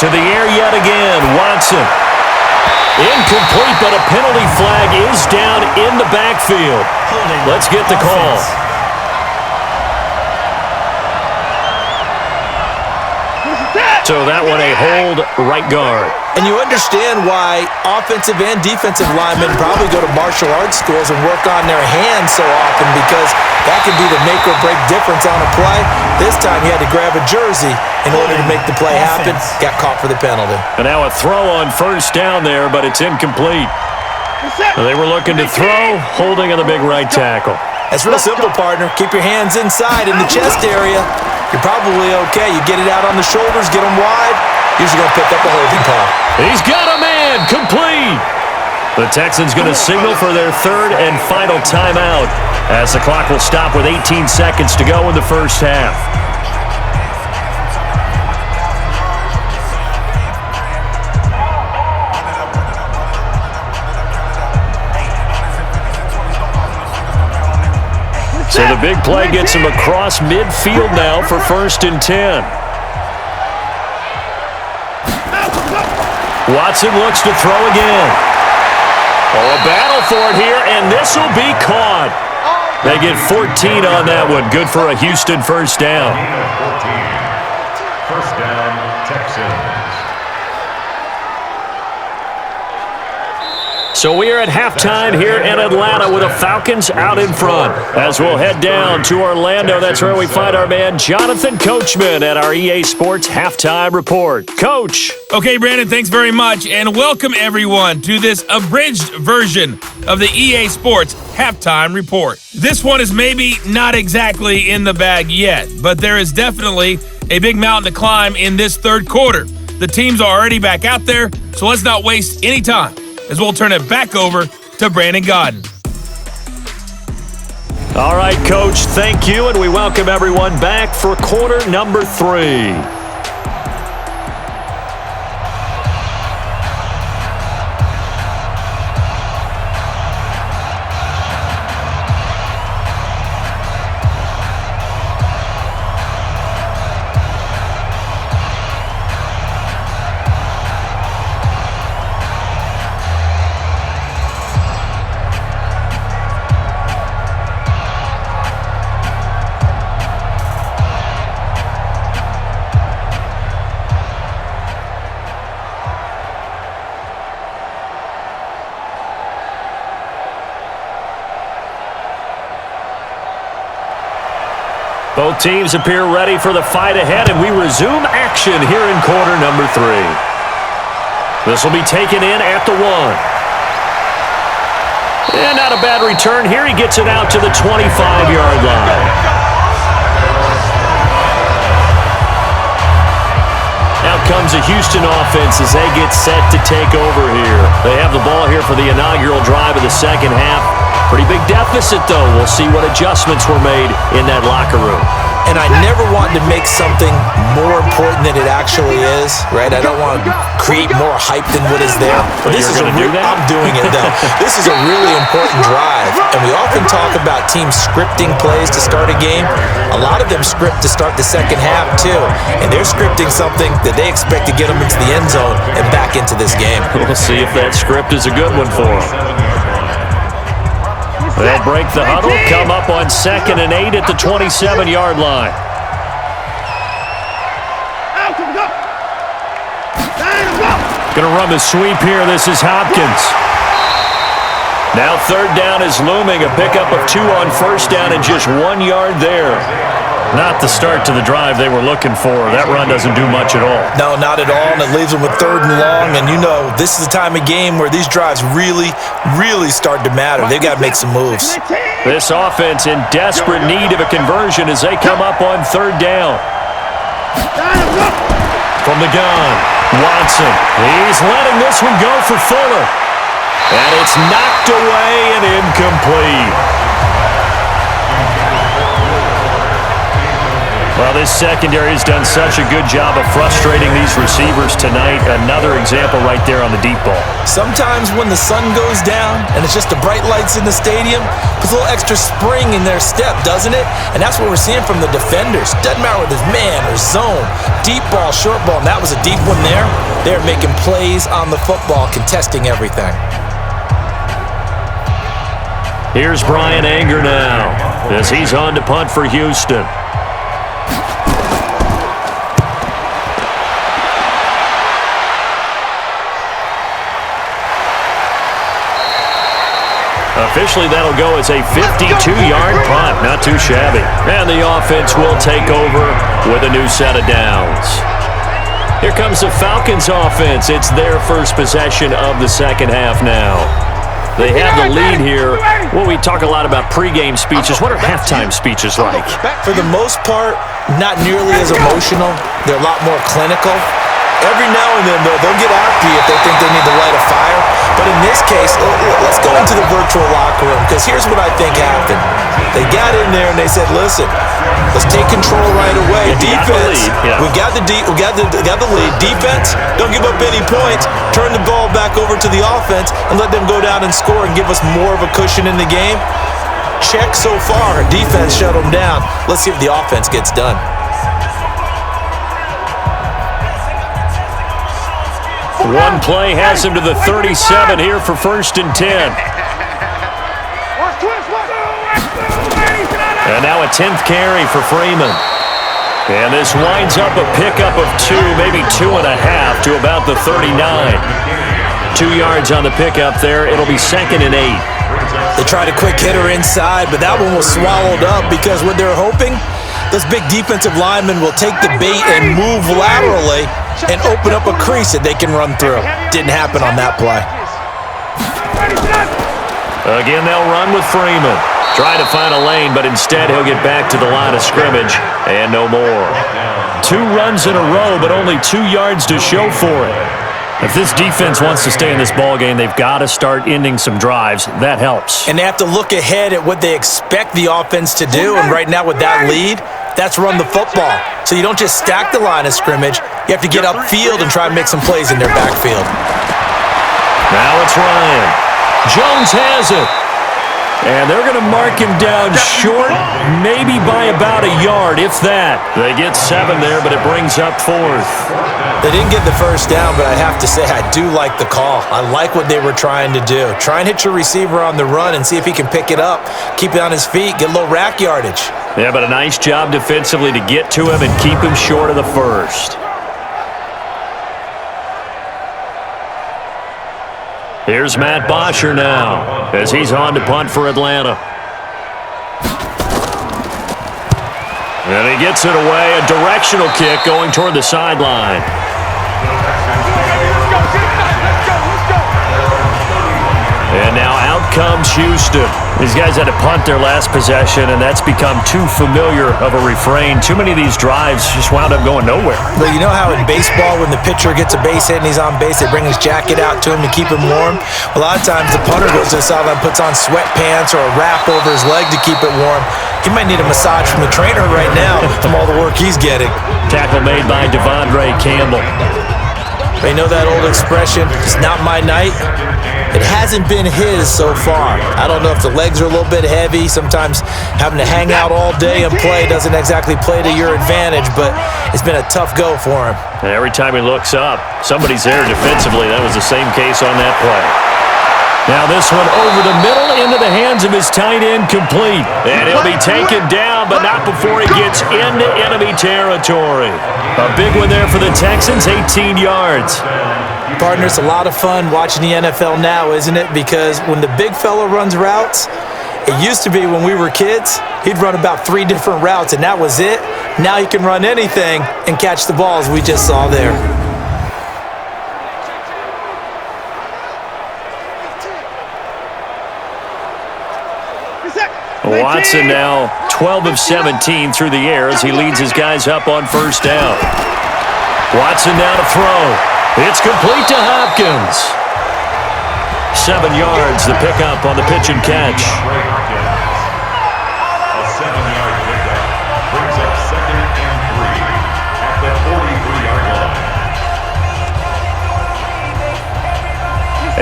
To the air yet again, Watson. Incomplete, but a penalty flag is down in the backfield. Let's get the call. So that one a hold right guard. And you understand why offensive and defensive linemen probably go to martial arts schools and work on their hands so often, because that can be the make or break difference on a play. This time he had to grab a jersey in order to make the play happen. Got caught for the penalty. And now a throw on first down there, but it's incomplete. They were looking to throw, holding on the big right tackle. That's real simple, partner. Keep your hands inside in the chest area. You're probably okay. You get it out on the shoulders, get them wide. Usually going to pick up a holding call. He's got a man, complete. The Texans going to signal for their third and final timeout as the clock will stop with 18 seconds to go in the first half. So the big play gets him across midfield now for 1st and 10. Watson looks to throw again. Oh, a battle for it here, and this will be caught. They get 14 on that one. Good for a Houston first down. 14. First down, Texans. So we are at halftime here in Atlanta with the Falcons out in front. As we'll head down to Orlando, that's where we find our man Jonathan Coachman at our EA Sports Halftime Report. Coach. Okay, Brandon, thanks very much, and welcome everyone to this abridged version of the EA Sports Halftime Report. This one is maybe not exactly in the bag yet, but there is definitely a big mountain to climb in this third quarter. The teams are already back out there, so let's not waste any time, as we'll turn it back over to Brandon Godden. All right, Coach, thank you, and we welcome everyone back for quarter number 3. Both teams appear ready for the fight ahead, and we resume action here in quarter number 3. This will be taken in at the 1. And not a bad return here. He gets it out to the 25-yard line. Now comes a Houston offense as they get set to take over here. They have the ball here for the inaugural drive of the second half. Pretty big deficit, though. We'll see what adjustments were made in that locker room. And I never want to make something more important than it actually is, right? I don't want to create more hype than what is there. But this is I'm doing it, though. This is a really important drive. And we often talk about teams scripting plays to start a game. A lot of them script to start the second half, too. And they're scripting something that they expect to get them into the end zone and back into this game. We'll see if that script is a good one for them. They'll break the huddle, come up on 2nd and 8 at the 27-yard line. Going to run the sweep here. This is Hopkins. Now 3rd down is looming. A pickup of 2 on 1st down and just 1 yard there. Not the start to the drive they were looking for. That run doesn't do much at all. No, not at all, and it leaves them with 3rd and long. And you know, this is the time of game where these drives really, really start to matter. They've got to make some moves. This offense in desperate need of a conversion as they come up on 3rd down. From the gun, Watson. He's letting this one go for Fuller. And it's knocked away and incomplete. Well, this secondary has done such a good job of frustrating these receivers tonight. Another example right there on the deep ball. Sometimes when the sun goes down and it's just the bright lights in the stadium, puts a little extra spring in their step, doesn't it? And that's what we're seeing from the defenders. Doesn't matter whether it's man or zone, deep ball, short ball, and that was a deep one there. They're making plays on the football, contesting everything. Here's Brian Anger now as he's on to punt for Houston. Officially, that'll go as a 52-yard punt. Not too shabby. And the offense will take over with a new set of downs. Here comes the Falcons offense. It's their first possession of the second half now. They have the lead here. Well, we talk a lot about pregame speeches. What are halftime speeches like? For the most part, not nearly as emotional. They're a lot more clinical. Every now and then, though, they'll get after you if they think they need to light a fire. But in this case, let's go into the virtual locker room, because here's what I think happened. They got in there and they said, listen, let's take control right away. Defense, we got the lead. Defense, don't give up any points. Turn the ball back over to the offense and let them go down and score and give us more of a cushion in the game. Check so far. Defense shut them down. Let's see if the offense gets done. One play has him to the 37 here for 1st and 10. And now a 10th carry for Freeman. And this winds up a pickup of 2, maybe 2.5 to about the 39. 2 yards on the pickup there. It'll be 2nd and 8. They tried a quick hitter inside, but that one was swallowed up because what they're hoping, those big defensive linemen will take the bait and move laterally and open up a crease that they can run through. Didn't happen on that play. Again, they'll run with Freeman. Try to find a lane, but instead he'll get back to the line of scrimmage and no more. 2 runs in a row, but only 2 yards to show for it. If this defense wants to stay in this ballgame, they've got to start ending some drives. That helps. And they have to look ahead at what they expect the offense to do. And right now with that lead, that's run the football. So you don't just stack the line of scrimmage. You have to get upfield and try and make some plays in their backfield. Now it's Ryan. Jones has it. And they're going to mark him down short, maybe by about a yard, if that. They get 7 there, but it brings up 4th. They didn't get the first down, but I have to say I do like the call. I like what they were trying to do. Try and hit your receiver on the run and see if he can pick it up, keep it on his feet, get a little rack yardage. Yeah, but a nice job defensively to get to him and keep him short of the first. Here's Matt Bosher now as he's on to punt for Atlanta. And he gets it away, a directional kick going toward the sideline. And now out comes Houston. These guys had to punt their last possession, and that's become too familiar of a refrain. Too many of these drives just wound up going nowhere. But you know how in baseball, when the pitcher gets a base hit and he's on base, they bring his jacket out to him to keep him warm? A lot of times the punter goes to the sideline, puts on sweatpants or a wrap over his leg to keep it warm. He might need a massage from the trainer right now from all the work he's getting. Tackle made by Devondre Campbell. They know that old expression, it's not my night. It hasn't been his so far. I don't know if the legs are a little bit heavy. Sometimes having to hang out all day and play doesn't exactly play to your advantage, but it's been a tough go for him. And every time he looks up, somebody's there defensively. That was the same case on that play. Now this one over the middle into the hands of his tight end, complete. And he'll be taken down, but not before he gets into enemy territory. A big one there for the Texans, 18 yards. Partner, it's a lot of fun watching the NFL now, isn't it? Because when the big fella runs routes, It used to be when we were kids, he'd run about 3 different routes, and that was it. Now he can run anything and catch the balls we just saw there. Watson now 12 of 17 through the air as he leads his guys up on first down. Watson now to throw. It's complete to Hopkins. 7 yards, the pickup on the pitch and catch. A 7-yard pickup brings up 2nd and 3 at the 43-yard line.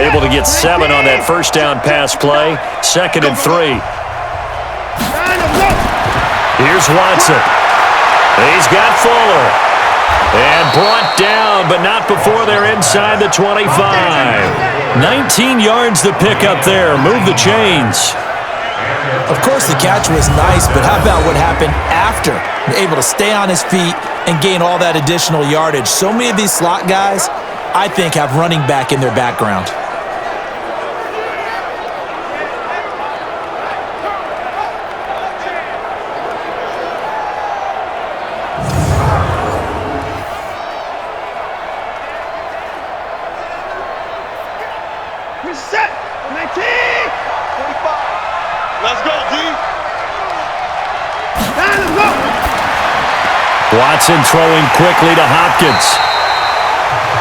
Able to get 7 on that first down pass play. 2nd and 3. Here's Watson. He's got Fuller. And brought down, but not before they're inside the 25. 19 yards the pickup there. Move the chains. Of course, the catch was nice, but how about what happened after? Able to stay on his feet and gain all that additional yardage. So many of these slot guys, I think, have running back in their background. Watson throwing quickly to Hopkins.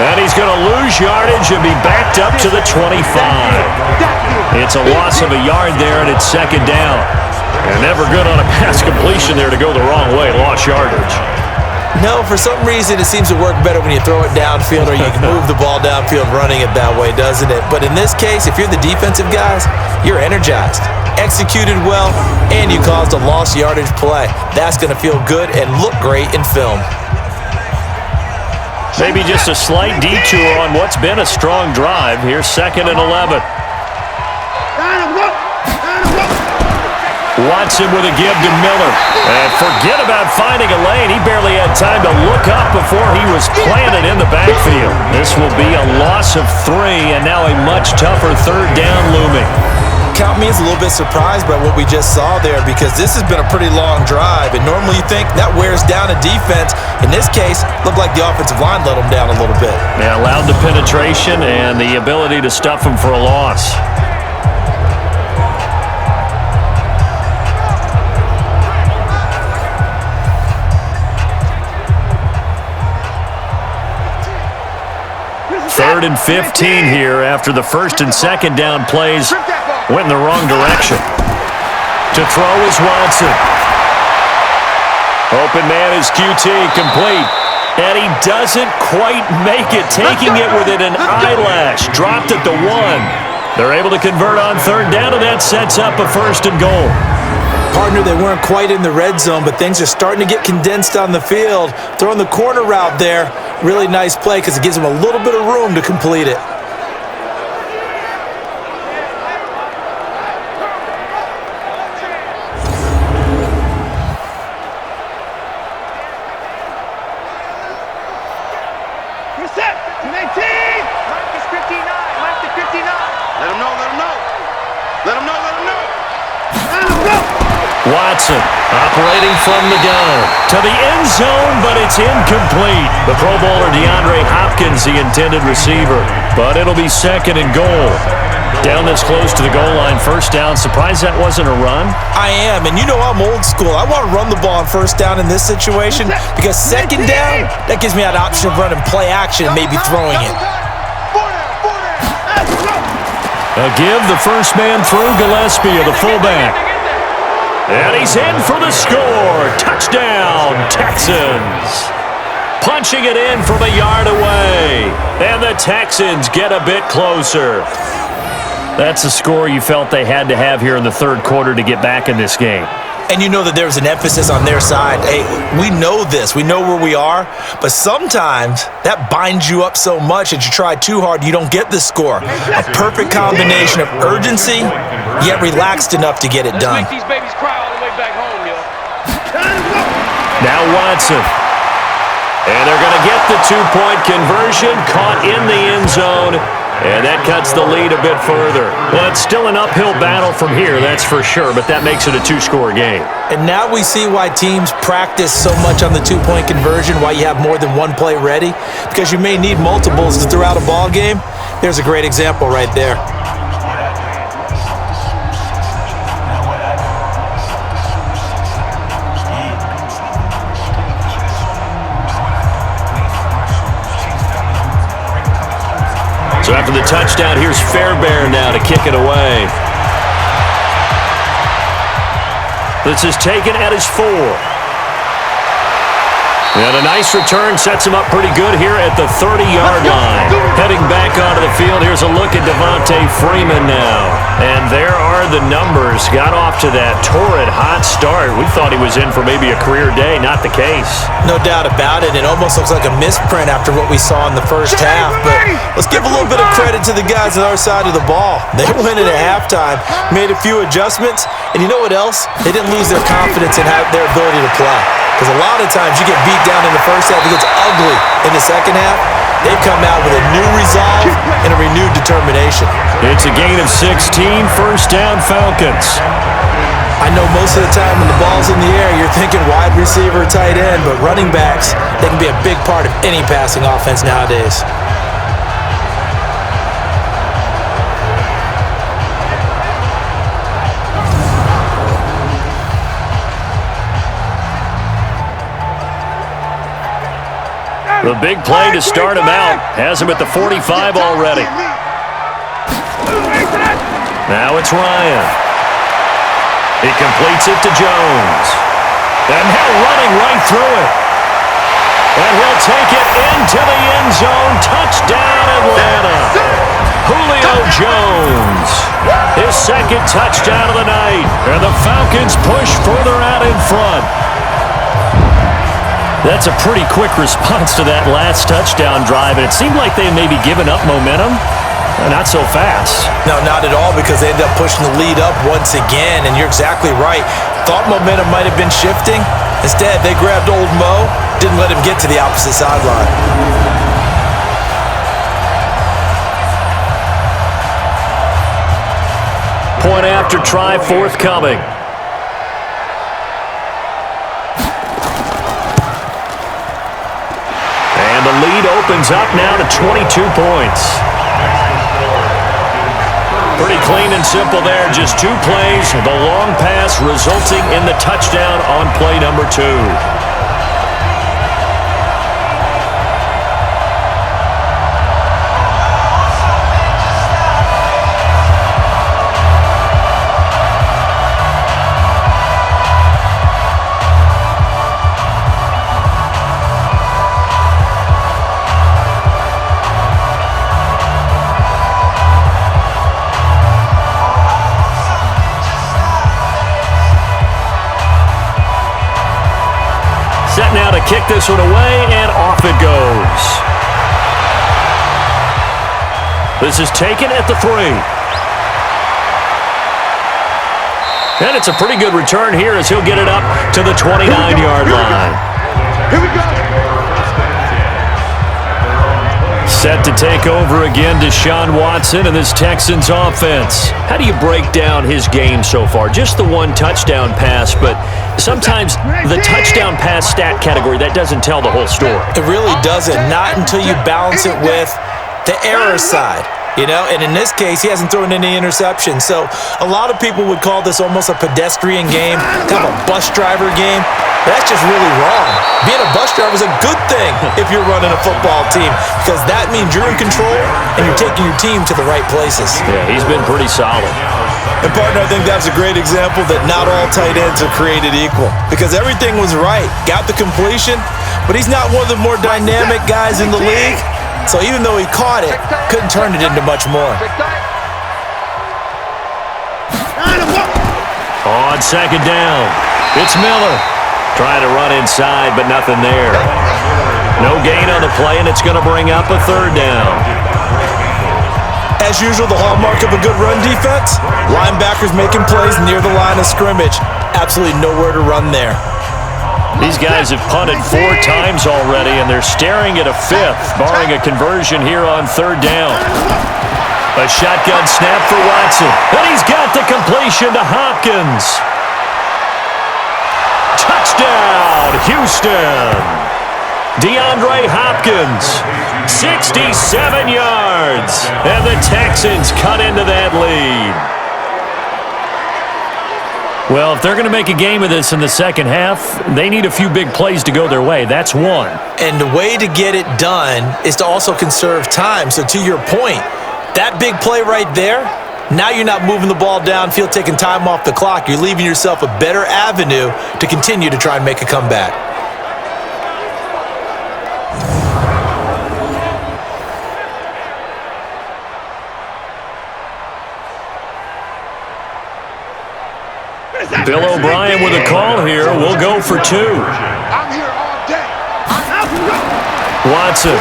And he's going to lose yardage and be backed up to the 25. It's a loss of a yard there, and it's 2nd down. And never good on a pass completion there to go the wrong way. Lost yardage. No, for some reason it seems to work better when you throw it downfield or you can move the ball downfield running it that way, doesn't it? But in this case, if you're the defensive guys, you're energized, executed well, and you caused a lost yardage play. That's going to feel good and look great in film. Maybe just a slight detour on what's been a strong drive. Here's 2nd and 11. Watson with a give to Miller. And forget about finding a lane. He barely had time to look up before he was planted in the backfield. This will be a loss of 3, and now a much tougher 3rd down looming. Count me as a little bit surprised by what we just saw there, because this has been a pretty long drive, and normally you think that wears down a defense. In this case, looked like the offensive line let them down a little bit. Yeah, allowed the penetration and the ability to stuff them for a loss. Third and 15 here after the 1st and 2nd down plays went in the wrong direction. To throw is Watson. Open man is QT, complete. And he doesn't quite make it, taking it within an eyelash. Dropped at the 1. They're able to convert on 3rd down, and that sets up a 1st and goal. Partner, they weren't quite in the red zone, but things are starting to get condensed on the field. Throwing the corner route there, really nice play because it gives them a little bit of room to complete it. Watson operating from the gun to the end zone, but it's incomplete. The Pro Bowler DeAndre Hopkins, the intended receiver, but it'll be 2nd and goal. Down this close to the goal line, 1st down. Surprised that wasn't a run? I am, and you know I'm old school. I want to run the ball on 1st down in this situation because 2nd down, that gives me that option of running play action and maybe throwing it. A give the first man through Gillespie, the fullback. And he's in for the score. Touchdown, Texans. Punching it in from a yard away. And the Texans get a bit closer. That's a score you felt they had to have here in the 3rd quarter to get back in this game. And you know that there's an emphasis on their side. Hey, we know this. We know where we are. But sometimes that binds you up so much that you try too hard, you don't get the score. A perfect combination of urgency, yet relaxed enough to get it done. Let's make these babies cry all the way back home, yo. Now Watson. And they're going to get the 2-point conversion, caught in the end zone. And that cuts the lead a bit further. Well, it's still an uphill battle from here, that's for sure, but that makes it a two-score game. And now we see why teams practice so much on the two-point conversion, why you have more than one play ready, because you may need multiples to throw out a ball game. There's a great example right there. So after the touchdown, here's Fairbairn now to kick it away. This is taken at his 4. And a nice return sets him up pretty good here at the 30-yard line. Heading back onto the field, here's a look at Devontae Freeman now. And there are the numbers. Got off to that torrid hot start. We thought he was in for maybe a career day. Not the case. No doubt about it. It almost looks like a misprint after what we saw in the first half. But let's give a little bit of credit to the guys on our side of the ball. They went in at halftime, made a few adjustments, and you know what else? They didn't lose their confidence in their ability to play. Because a lot of times you get beat down in the first half, it gets ugly in the second half. They've come out with a new resolve and a renewed determination. It's a gain of 16, first down Falcons. I know most of the time when the ball's in the air, you're thinking wide receiver, tight end, but running backs, they can be a big part of any passing offense nowadays. The big play to start him out. Has him at the 45 already. Now it's Ryan. He completes it to Jones. And now running right through it. And he'll take it into the end zone. Touchdown, Atlanta. Julio Jones. His second touchdown of the night. And the Falcons push further out in front. That's a pretty quick response to that last touchdown drive, and it seemed like they had maybe given up momentum. Not so fast. No, not at all, because they ended up pushing the lead up once again, and you're exactly right. Thought momentum might have been shifting. Instead, they grabbed old Mo, didn't let him get to the opposite sideline. Point after try forthcoming. And the lead opens up now to 22 points. Pretty clean and simple there. Just 2 plays. The long pass resulting in the touchdown on play number 2. Now to kick this one away, and off it goes. This is taken at the 3. And it's a pretty good return here as he'll get it up to the 29-yard line. Here we go. Set to take over again, Deshaun Watson and this Texans offense. How do you break down his game so far? Just the 1 touchdown pass, but sometimes the touchdown pass stat category, that doesn't tell the whole story. It really doesn't, not until you balance it with the error side. You know, and in this case, he hasn't thrown any interceptions. So a lot of people would call this almost a pedestrian game, kind of a bus driver game. But that's just really wrong. Being a bus driver is a good thing if you're running a football team, because that means you're in control and you're taking your team to the right places. Yeah, he's been pretty solid. And partner, I think that's a great example that not all tight ends are created equal, because everything was right. Got the completion, but he's not one of the more dynamic guys in the league. So even though he caught it, couldn't turn it into much more. On second down, it's Miller. Trying to run inside, but nothing there. No gain on the play, and it's going to bring up a 3rd down. As usual, the hallmark of a good run defense, linebackers making plays near the line of scrimmage. Absolutely nowhere to run there. These guys have punted 4 times already, and they're staring at a 5th, barring a conversion here on 3rd down. A shotgun snap for Watson, and he's got the completion to Hopkins. Touchdown, Houston. DeAndre Hopkins, 67 yards, and the Texans cut into that lead. Well, if they're going to make a game of this in the second half, they need a few big plays to go their way. That's one. And the way to get it done is to also conserve time. So to your point, that big play right there, now you're not moving the ball downfield, taking time off the clock. You're leaving yourself a better avenue to continue to try and make a comeback. Bill O'Brien with a call here. We'll go for 2. I'm here all day. Watson.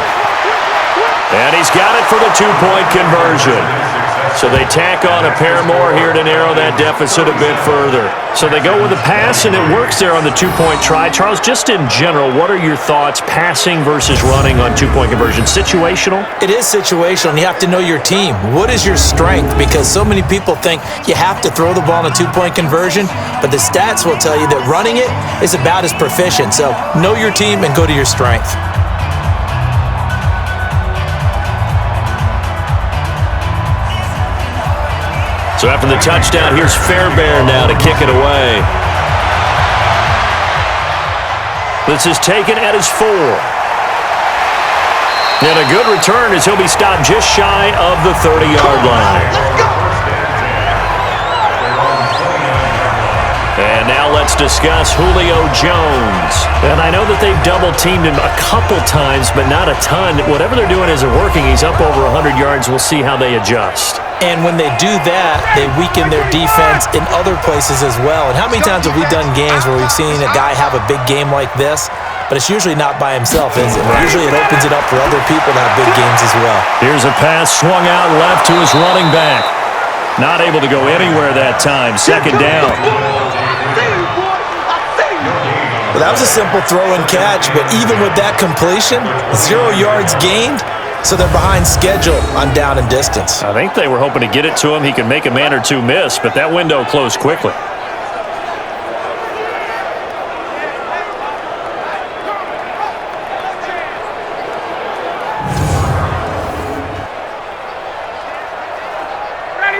And he's got it for the 2-point conversion. So they tack on a pair more here to narrow that deficit a bit further. So they go with a pass, and it works there on the 2-point try. Charles, just in general, what are your thoughts passing versus running on 2-point conversion? Situational? It is situational, and you have to know your team. What is your strength? Because so many people think you have to throw the ball in a 2-point conversion, but the stats will tell you that running it is about as proficient. So know your team and go to your strength. So after the touchdown, here's Fairbairn now to kick it away. This is taken at his 4. And a good return as he'll be stopped just shy of the 30-yard line. And now let's discuss Julio Jones. And I know that they've double-teamed him a couple times, but not a ton. Whatever they're doing isn't working. He's up over 100 yards. We'll see how they adjust. And when they do that, they weaken their defense in other places as well. And how many times have we done games where we've seen a guy have a big game like this, but it's usually not by himself, is it? Usually it opens it up for other people to have big games as well. Here's a pass swung out left to his running back. Not able to go anywhere that time. 2nd down. Well, that was a simple throw and catch, but even with that completion, 0 yards gained. So they're behind schedule on down and distance. I think they were hoping to get it to him. He could make a man or two miss, but that window closed quickly.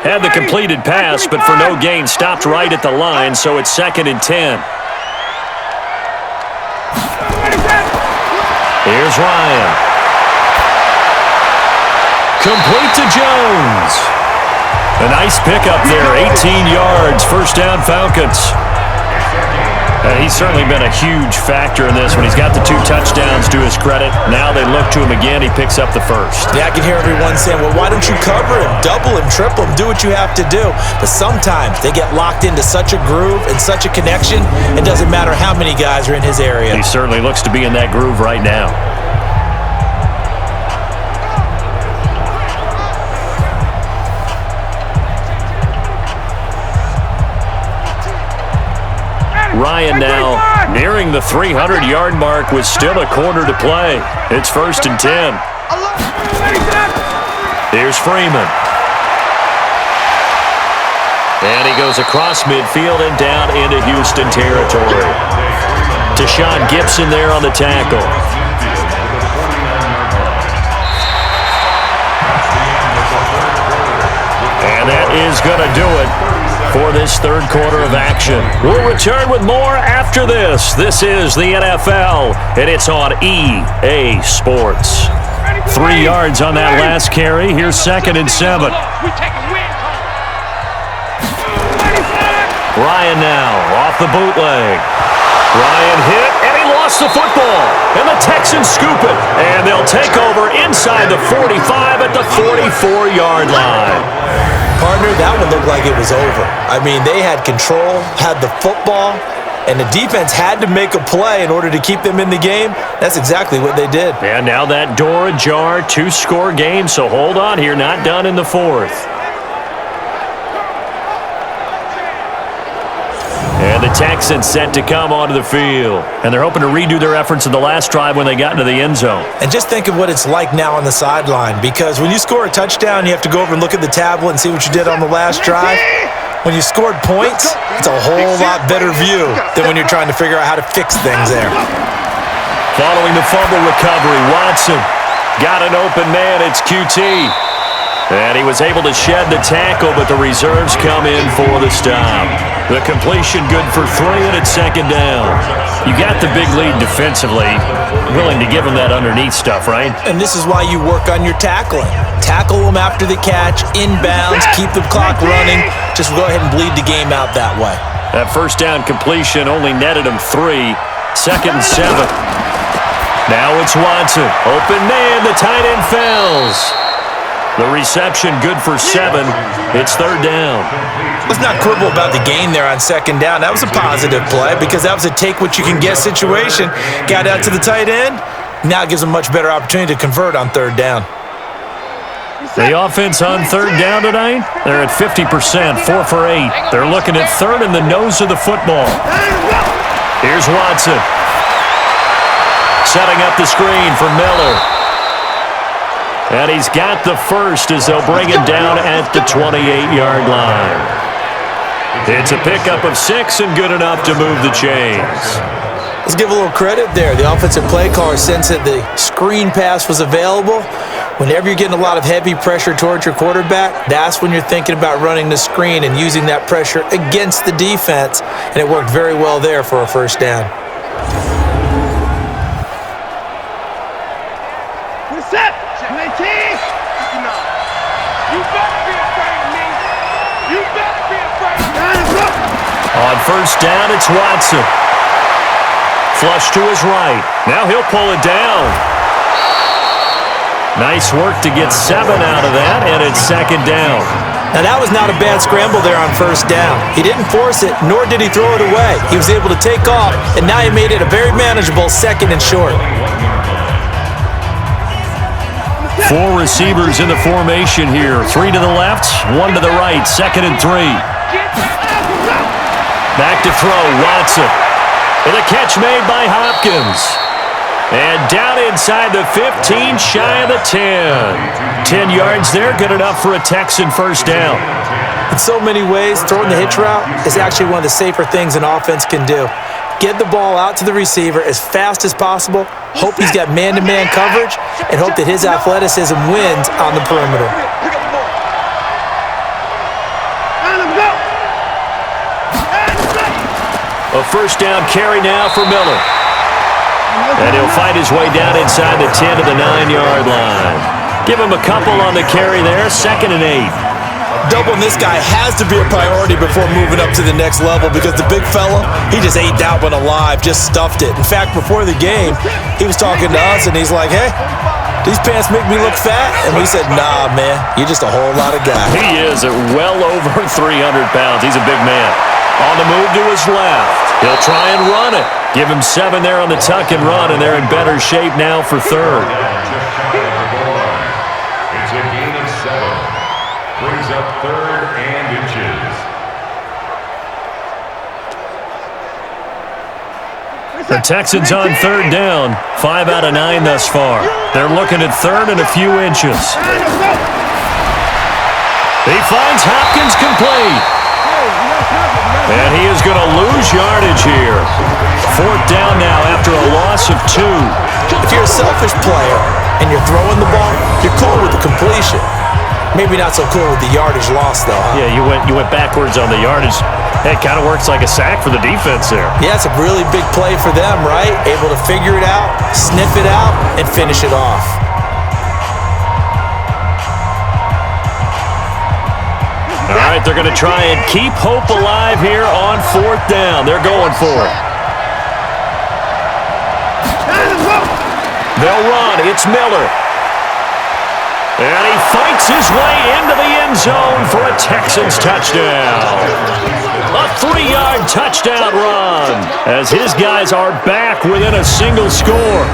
Had the completed pass, but for no gain, stopped right at the line, so it's 2nd and 10. Here's Ryan. Complete to Jones. A nice pickup there, 18 yards, 1st down Falcons. He's certainly been a huge factor in this one. He's got the 2 touchdowns to his credit. Now they look to him again. He picks up the 1st. Yeah, I can hear everyone saying, well, why don't you cover him, double him, triple him, do what you have to do. But sometimes they get locked into such a groove and such a connection, it doesn't matter how many guys are in his area. He certainly looks to be in that groove right now. Ryan now nearing the 300-yard mark with still a quarter to play. It's 1st and 10. Here's Freeman. And he goes across midfield and down into Houston territory. Deshaun Gibson there on the tackle. And that is going to do it for this 3rd quarter of action. We'll return with more after this. This is the NFL, and it's on EA Sports. 3 yards on that last carry. Here's 2nd and 7. Ryan now off the bootleg. Ryan hit, and he lost the football. And the Texans scoop it, and they'll take over inside the 45 at the 44-yard line. Partner, that one looked like it was over. I mean, they had control, had the football, and the defense had to make a play in order to keep them in the game. That's exactly what they did. And now that door ajar, 2-score game, so hold on here, not done in the 4th. And the Texans set to come onto the field. And they're hoping to redo their efforts in the last drive when they got into the end zone. And just think of what it's like now on the sideline, because when you score a touchdown, you have to go over and look at the tablet and see what you did on the last drive. When you scored points, it's a whole lot better view than when you're trying to figure out how to fix things there. Following the fumble recovery, Watson got an open man. It's QT. And he was able to shed the tackle, but the reserves come in for the stop. The completion good for 3, and it's second down. You got the big lead defensively. Willing to give him that underneath stuff, right? And this is why you work on your tackling. Tackle them after the catch, inbounds, keep the clock running. Just go ahead and bleed the game out that way. That first down completion only netted him 3. Second and 7. Now it's Watson. Open man, the tight end falls. The reception good for 7. It's third down. Let's not quibble about the gain there on second down. That was a positive play because that was a take-what-you-can-get situation. Got out to the tight end. Now it gives them a much better opportunity to convert on third down. The offense on third down tonight, they're at 50%, 4 for 8. They're looking at third in the nose of the football. Here's Watson. Setting up the screen for Miller. And he's got the first as they'll bring him down at the 28-yard line. It's a pickup of 6 and good enough to move the chains. Let's give a little credit there. The offensive play caller sensed that the screen pass was available. Whenever you're getting a lot of heavy pressure towards your quarterback, that's when you're thinking about running the screen and using that pressure against the defense. And it worked very well there for a first down. Set. 19. You better be afraid of me. You better be afraid of me. On first down, it's Watson. Flush to his right. Now he'll pull it down. Nice work to get 7 out of that, and it's second down. Now that was not a bad scramble there on first down. He didn't force it, nor did he throw it away. He was able to take off, and now he made it a very manageable second and short. 4 receivers in the formation here. 3 to the left, 1 to the right. Second and 3. Back to throw, Watson. And a catch made by Hopkins. And down inside the 15, shy of the 10. 10 yards there, good enough for a Texan first down. In so many ways, throwing the hitch route is actually one of the safer things an offense can do. Get the ball out to the receiver as fast as possible, hope he's got man-to-man coverage, and hope that his athleticism wins on the perimeter. A first down carry now for Miller. And he'll fight his way down inside the 10 to the 9-yard line. Give him a couple on the carry there, second and 8. Doubling this guy has to be a priority before moving up to the next level because the big fella, he just ate that one alive, just stuffed it. In fact, before the game, he was talking to us and he's like, hey, these pants make me look fat? And we said, nah, man, you're just a whole lot of guy. He is at well over 300 pounds. He's a big man. On the move to his left. He'll try and run it. Give him 7 there on the tuck and run, and they're in better shape now for third. It's a gain of 7. Brings up third and inches. The Texans on third down. 5 out of 9 thus far. They're looking at third and a few inches. He finds Hopkins complete. And he is going to lose yardage here. Fourth down now after a loss of 2. If you're a selfish player and you're throwing the ball, you're cool with the completion. Maybe not so cool with the yardage loss, though. Huh? Yeah, you went backwards on the yardage. It kind of works like a sack for the defense there. Yeah, it's a really big play for them, right? Able to figure it out, sniff it out, and finish it off. All right, they're going to try and keep hope alive here on fourth down. They're going for it. They'll run. It's Miller. And he fights his way into the end zone for a Texans touchdown. A 3-yard touchdown run as his guys are back within a single score.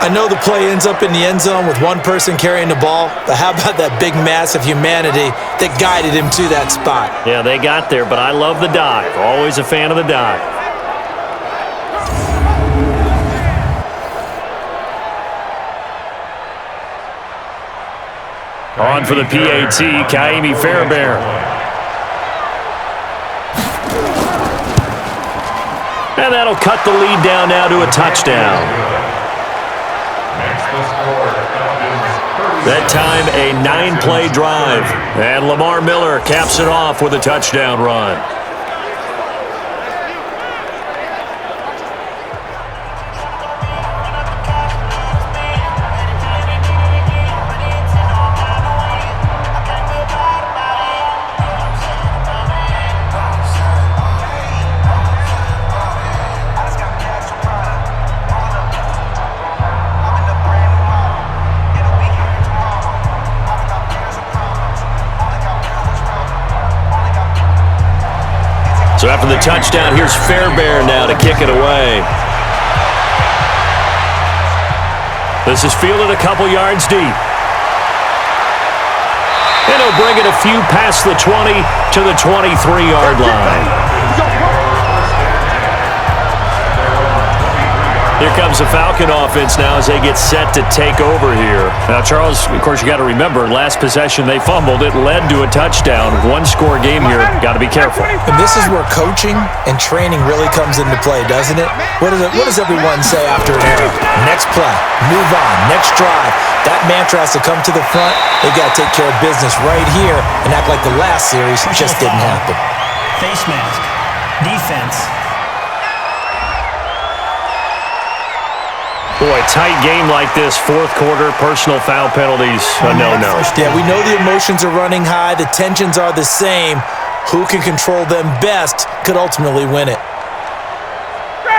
I know the play ends up in the end zone with one person carrying the ball, but how about that big mass of humanity that guided him to that spot? Yeah, they got there, but I love the dive. Always a fan of the dive. On for the PAT, Kaimi Fairbairn. And that'll cut the lead down now to a touchdown. That time, a 9-play drive. And Lamar Miller caps it off with a touchdown run. So after the touchdown, here's Fairbairn now to kick it away. This is fielded a couple yards deep. And he'll bring it a few past the 20 to the 23-yard line. Here comes the Falcon offense now as they get set to take over here. Now, Charles, of course, you got to remember, last possession they fumbled. It led to a touchdown. One-score game here. Got to be careful. And this is where coaching and training really comes into play, doesn't it? What does everyone say after an error? Next play, move on, next drive. That mantra has to come to the front. They've got to take care of business right here and act like the last series just didn't happen. Face mask, defense. Boy, tight game like this, fourth quarter, personal foul penalties, no. Yeah, we know the emotions are running high, the tensions are the same. Who can control them best could ultimately win it.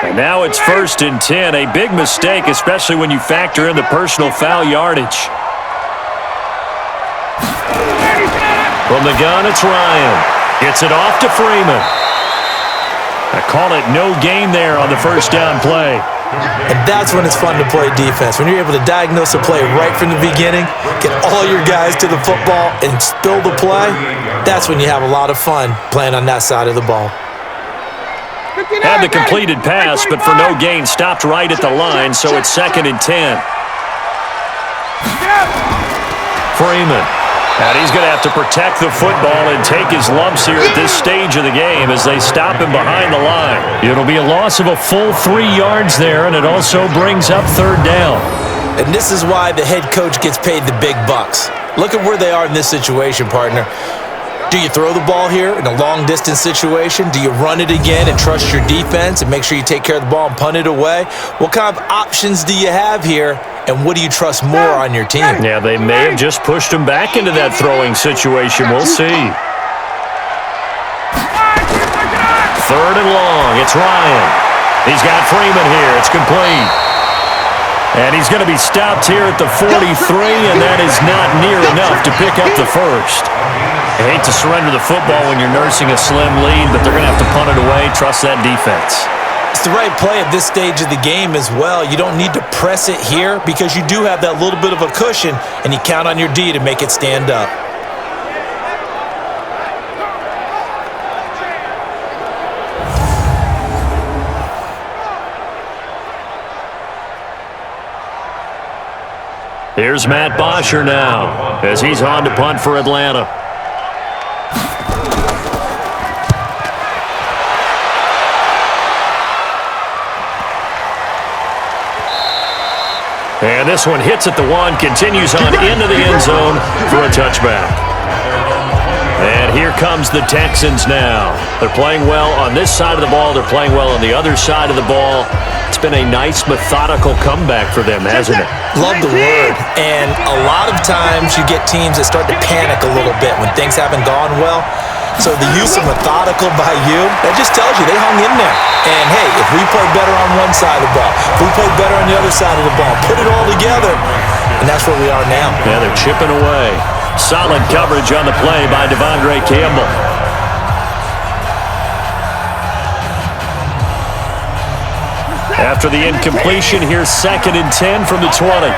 And now it's 1st and 10, a big mistake, especially when you factor in the personal foul yardage. From the gun, it's Ryan. Gets it off to Freeman. I call it no gain there on the first down play. And that's when it's fun to play defense. When you're able to diagnose a play right from the beginning, get all your guys to the football, and spill the play, that's when you have a lot of fun playing on that side of the ball. Had the completed pass, but for no gain, stopped right at the line, so it's 2nd and 10. Freeman. And he's going to have to protect the football and take his lumps here at this stage of the game as they stop him behind the line. It'll be a loss of a full 3 yards there, and it also brings up 3rd down. And this is why the head coach gets paid the big bucks. Look at where they are in this situation, partner. Do you throw the ball here in a long-distance situation? Do you run it again and trust your defense and make sure you take care of the ball and punt it away? What kind of options do you have here, and what do you trust more on your team? Yeah, they may have just pushed him back into that throwing situation. We'll see. 3rd and long. It's Ryan. He's got Freeman here. It's complete. And he's going to be stopped here at the 43, and that is not near enough to pick up the first. I hate to surrender the football when you're nursing a slim lead, but they're going to have to punt it away. Trust that defense. It's the right play at this stage of the game as well. You don't need to press it here because you do have that little bit of a cushion, and you count on your D to make it stand up. Here's Matt Bosher now as he's on to punt for Atlanta. And this one hits at the 1, continues on into the end zone for a touchback. And here comes the Texans now. They're playing well on this side of the ball. They're playing well on the other side of the ball. It's been a nice, methodical comeback for them, hasn't it? Love the word. And a lot of times you get teams that start to panic a little bit when things haven't gone well. So the use of methodical by you, that just tells you they hung in there. And, hey, if we play better on one side of the ball, if we play better on the other side of the ball, put it all together, and that's where we are now. Yeah, they're chipping away. Solid coverage on the play by Devondre Campbell. After the incompletion, here's 2nd and 10 from the 20.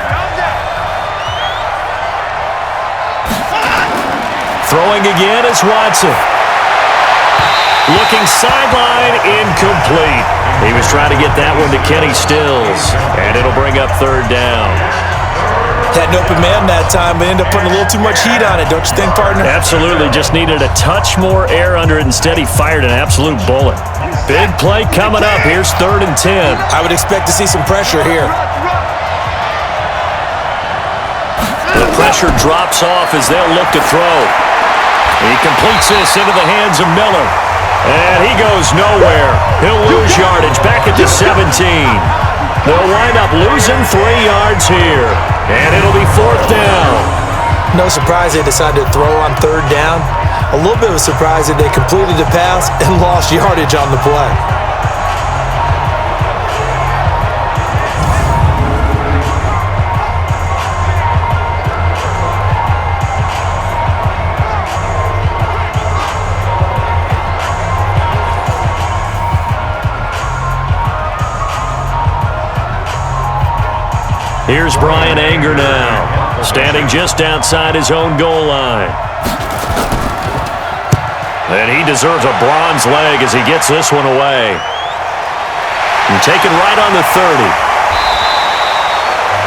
Throwing again is Watson. Looking sideline, incomplete. He was trying to get that one to Kenny Stills, and it'll bring up 3rd down. Had an open man that time, but ended up putting a little too much heat on it, don't you think, partner? Absolutely. Just needed a touch more air under it. Instead, he fired an absolute bullet. Big play coming up. Here's 3rd and 10. I would expect to see some pressure here. The pressure drops off as they'll look to throw. He completes this into the hands of Miller. And he goes nowhere. He'll lose yardage back at the 17. They'll wind up losing 3 yards here. And it'll be 4th down. No surprise they decided to throw on 3rd down. A little bit of a surprise that they completed the pass and lost yardage on the play. Here's Brian Anger now, standing just outside his own goal line. And he deserves a bronze leg as he gets this one away. And taken right on the 30.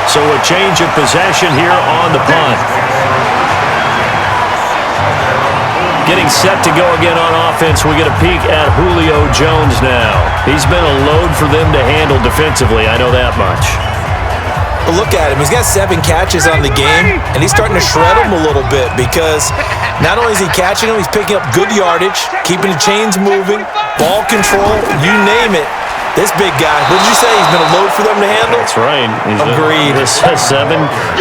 So a change of possession here on the punt. Getting set to go again on offense, we get a peek at Julio Jones now. He's been a load for them to handle defensively, I know that much. But look at him. He's got 7 catches on the game, and he's starting to shred them a little bit because not only is he catching them, he's picking up good yardage, keeping the chains moving, ball control, you name it. This big guy, what did you say? He's been a load for them to handle? That's right. Agreed. 7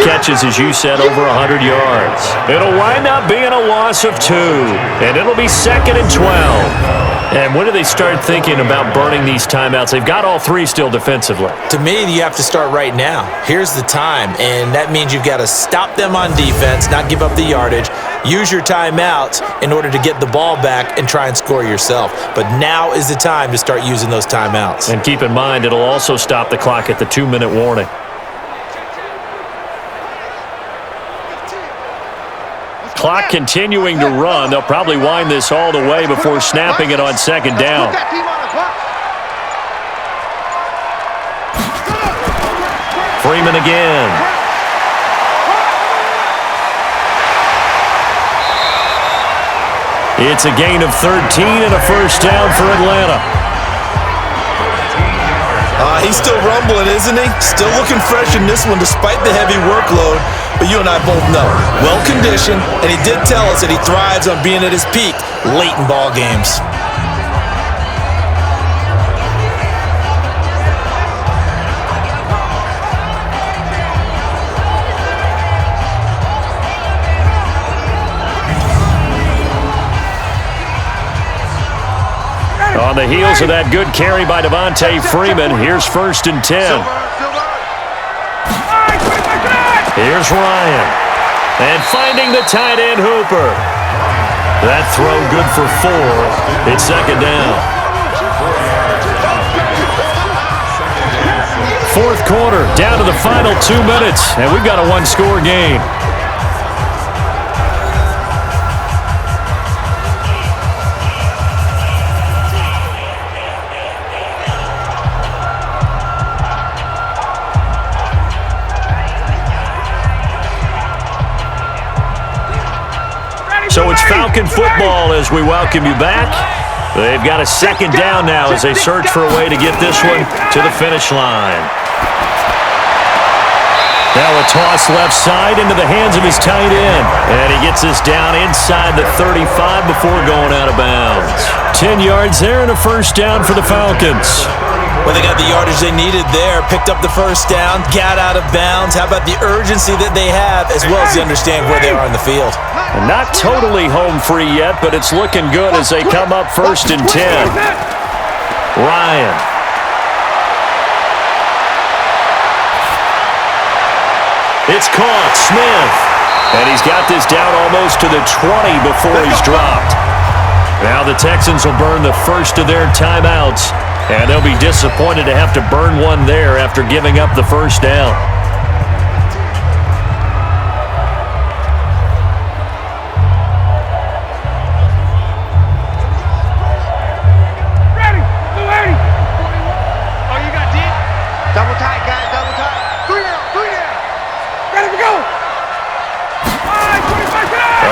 catches, as you said, over 100 yards. It'll wind up being a loss of 2, and it'll be 2nd and 12. And when do they start thinking about burning these timeouts? They've got all 3 still defensively. To me, you have to start right now. Here's the time, and that means you've got to stop them on defense, not give up the yardage, use your timeouts in order to get the ball back and try and score yourself. But now is the time to start using those timeouts. And keep in mind, it'll also stop the clock at the 2-minute warning. Clock continuing to run. They'll probably wind this all the way before snapping it on 2nd down. Freeman again. It's a gain of 13 and a 1st down for Atlanta. He's still rumbling, isn't he? Still looking fresh in this one despite the heavy workload. But you and I both know, well-conditioned, and he did tell us that he thrives on being at his peak late in ball games. On the heels of that good carry by Devontae Freeman, here's 1st and 10. Here's Ryan. And finding the tight end Hooper. That throw good for 4. It's 2nd down. 4th quarter, down to the final 2 minutes, and we've got a 1-score game. So it's Falcon football as we welcome you back. They've got a 2nd down now as they search for a way to get this one to the finish line. Now a toss left side into the hands of his tight end. And he gets this down inside the 35 before going out of bounds. 10 yards there and a 1st down for the Falcons. Well, they got the yardage they needed there, picked up the 1st down, got out of bounds. How about the urgency that they have, as well as they understand where they are on the field? And not totally home free yet, but it's looking good as they come up 1st and 10. Ryan. It's caught. Smith. And he's got this down almost to the 20 before he's dropped. Now the Texans will burn the first of their timeouts And they'll be disappointed to have to burn one there after giving up the first down. Double tight, guys, double tight. 3 down. Ready to go.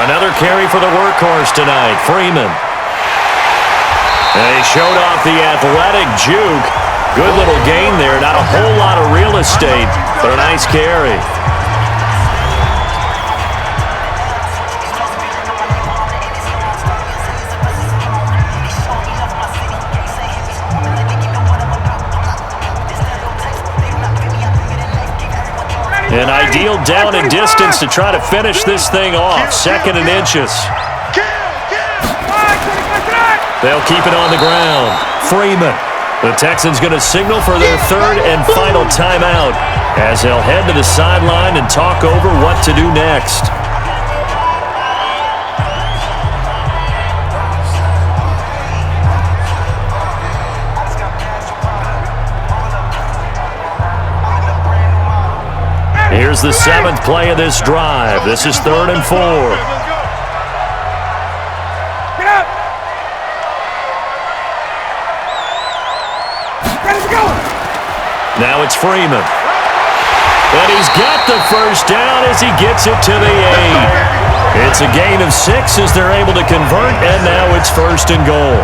Another carry for the workhorse tonight, Freeman. And he showed off the athletic juke. Good little gain there. Not a whole lot of real estate, but a nice carry. An ideal down and distance to try to finish this thing off. 2nd and inches. They'll keep it on the ground. Freeman. The Texans going to signal for their 3rd and final timeout as they'll head to the sideline and talk over what to do next. Here's the 7th play of this drive. This is 3rd and 4. Get up. Ready to go. Now it's Freeman. And he's got the first down as he gets it to the 8. It's a gain of 6 as they're able to convert, and now it's 1st and goal.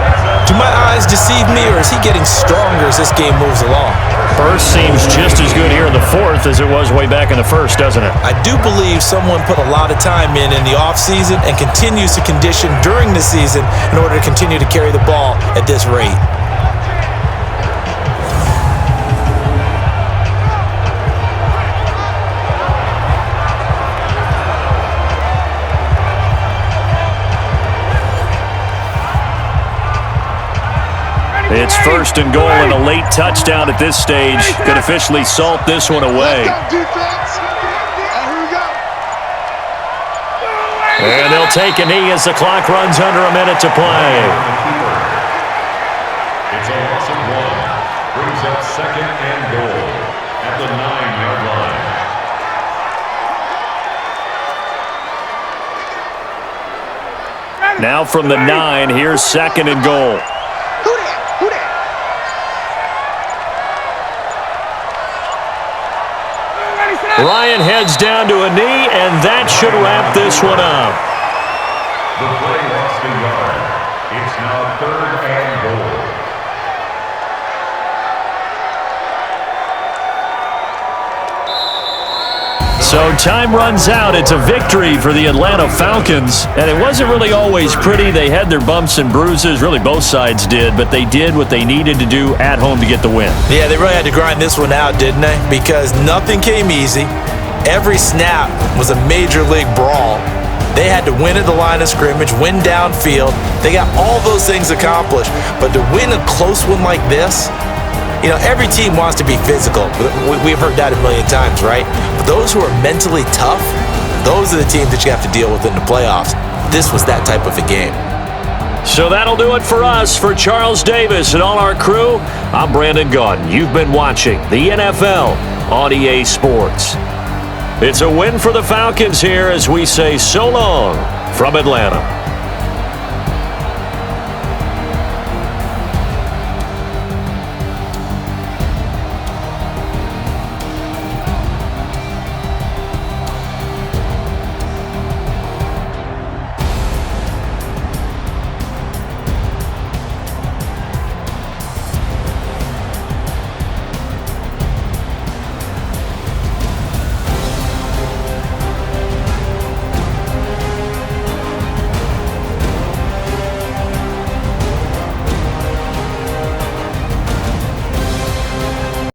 Do my eyes deceive me, or is he getting stronger as this game moves along? First seems just as good here in the 4th as it was way back in the 1st, doesn't it? I do believe someone put a lot of time in the offseason and continues to condition during the season in order to continue to carry the ball at this rate. It's 1st and goal, and a late touchdown at this stage could officially salt this one away. And they'll take a knee as the clock runs under a minute to play. It's a loss of 1. Brings up 2nd and goal at the 9-yard line. Now from the 9, here's 2nd and goal. Ryan heads down to a knee, and that should wrap this one up. The play lost a yard. It's now 3rd and goal. So time runs out. It's a victory for the Atlanta Falcons. And it wasn't really always pretty. They had their bumps and bruises. Really, both sides did. But they did what they needed to do at home to get the win. Yeah, they really had to grind this one out, didn't they? Because nothing came easy. Every snap was a major league brawl. They had to win at the line of scrimmage, win downfield. They got all those things accomplished. But to win a close one like this, you know, every team wants to be physical. We've heard that a million times, right? But those who are mentally tough, those are the teams that you have to deal with in the playoffs. This was that type of a game. So that'll do it for us. For Charles Davis and all our crew, I'm Brandon Gaudin. You've been watching the NFL on EA Sports. It's a win for the Falcons here as we say so long from Atlanta.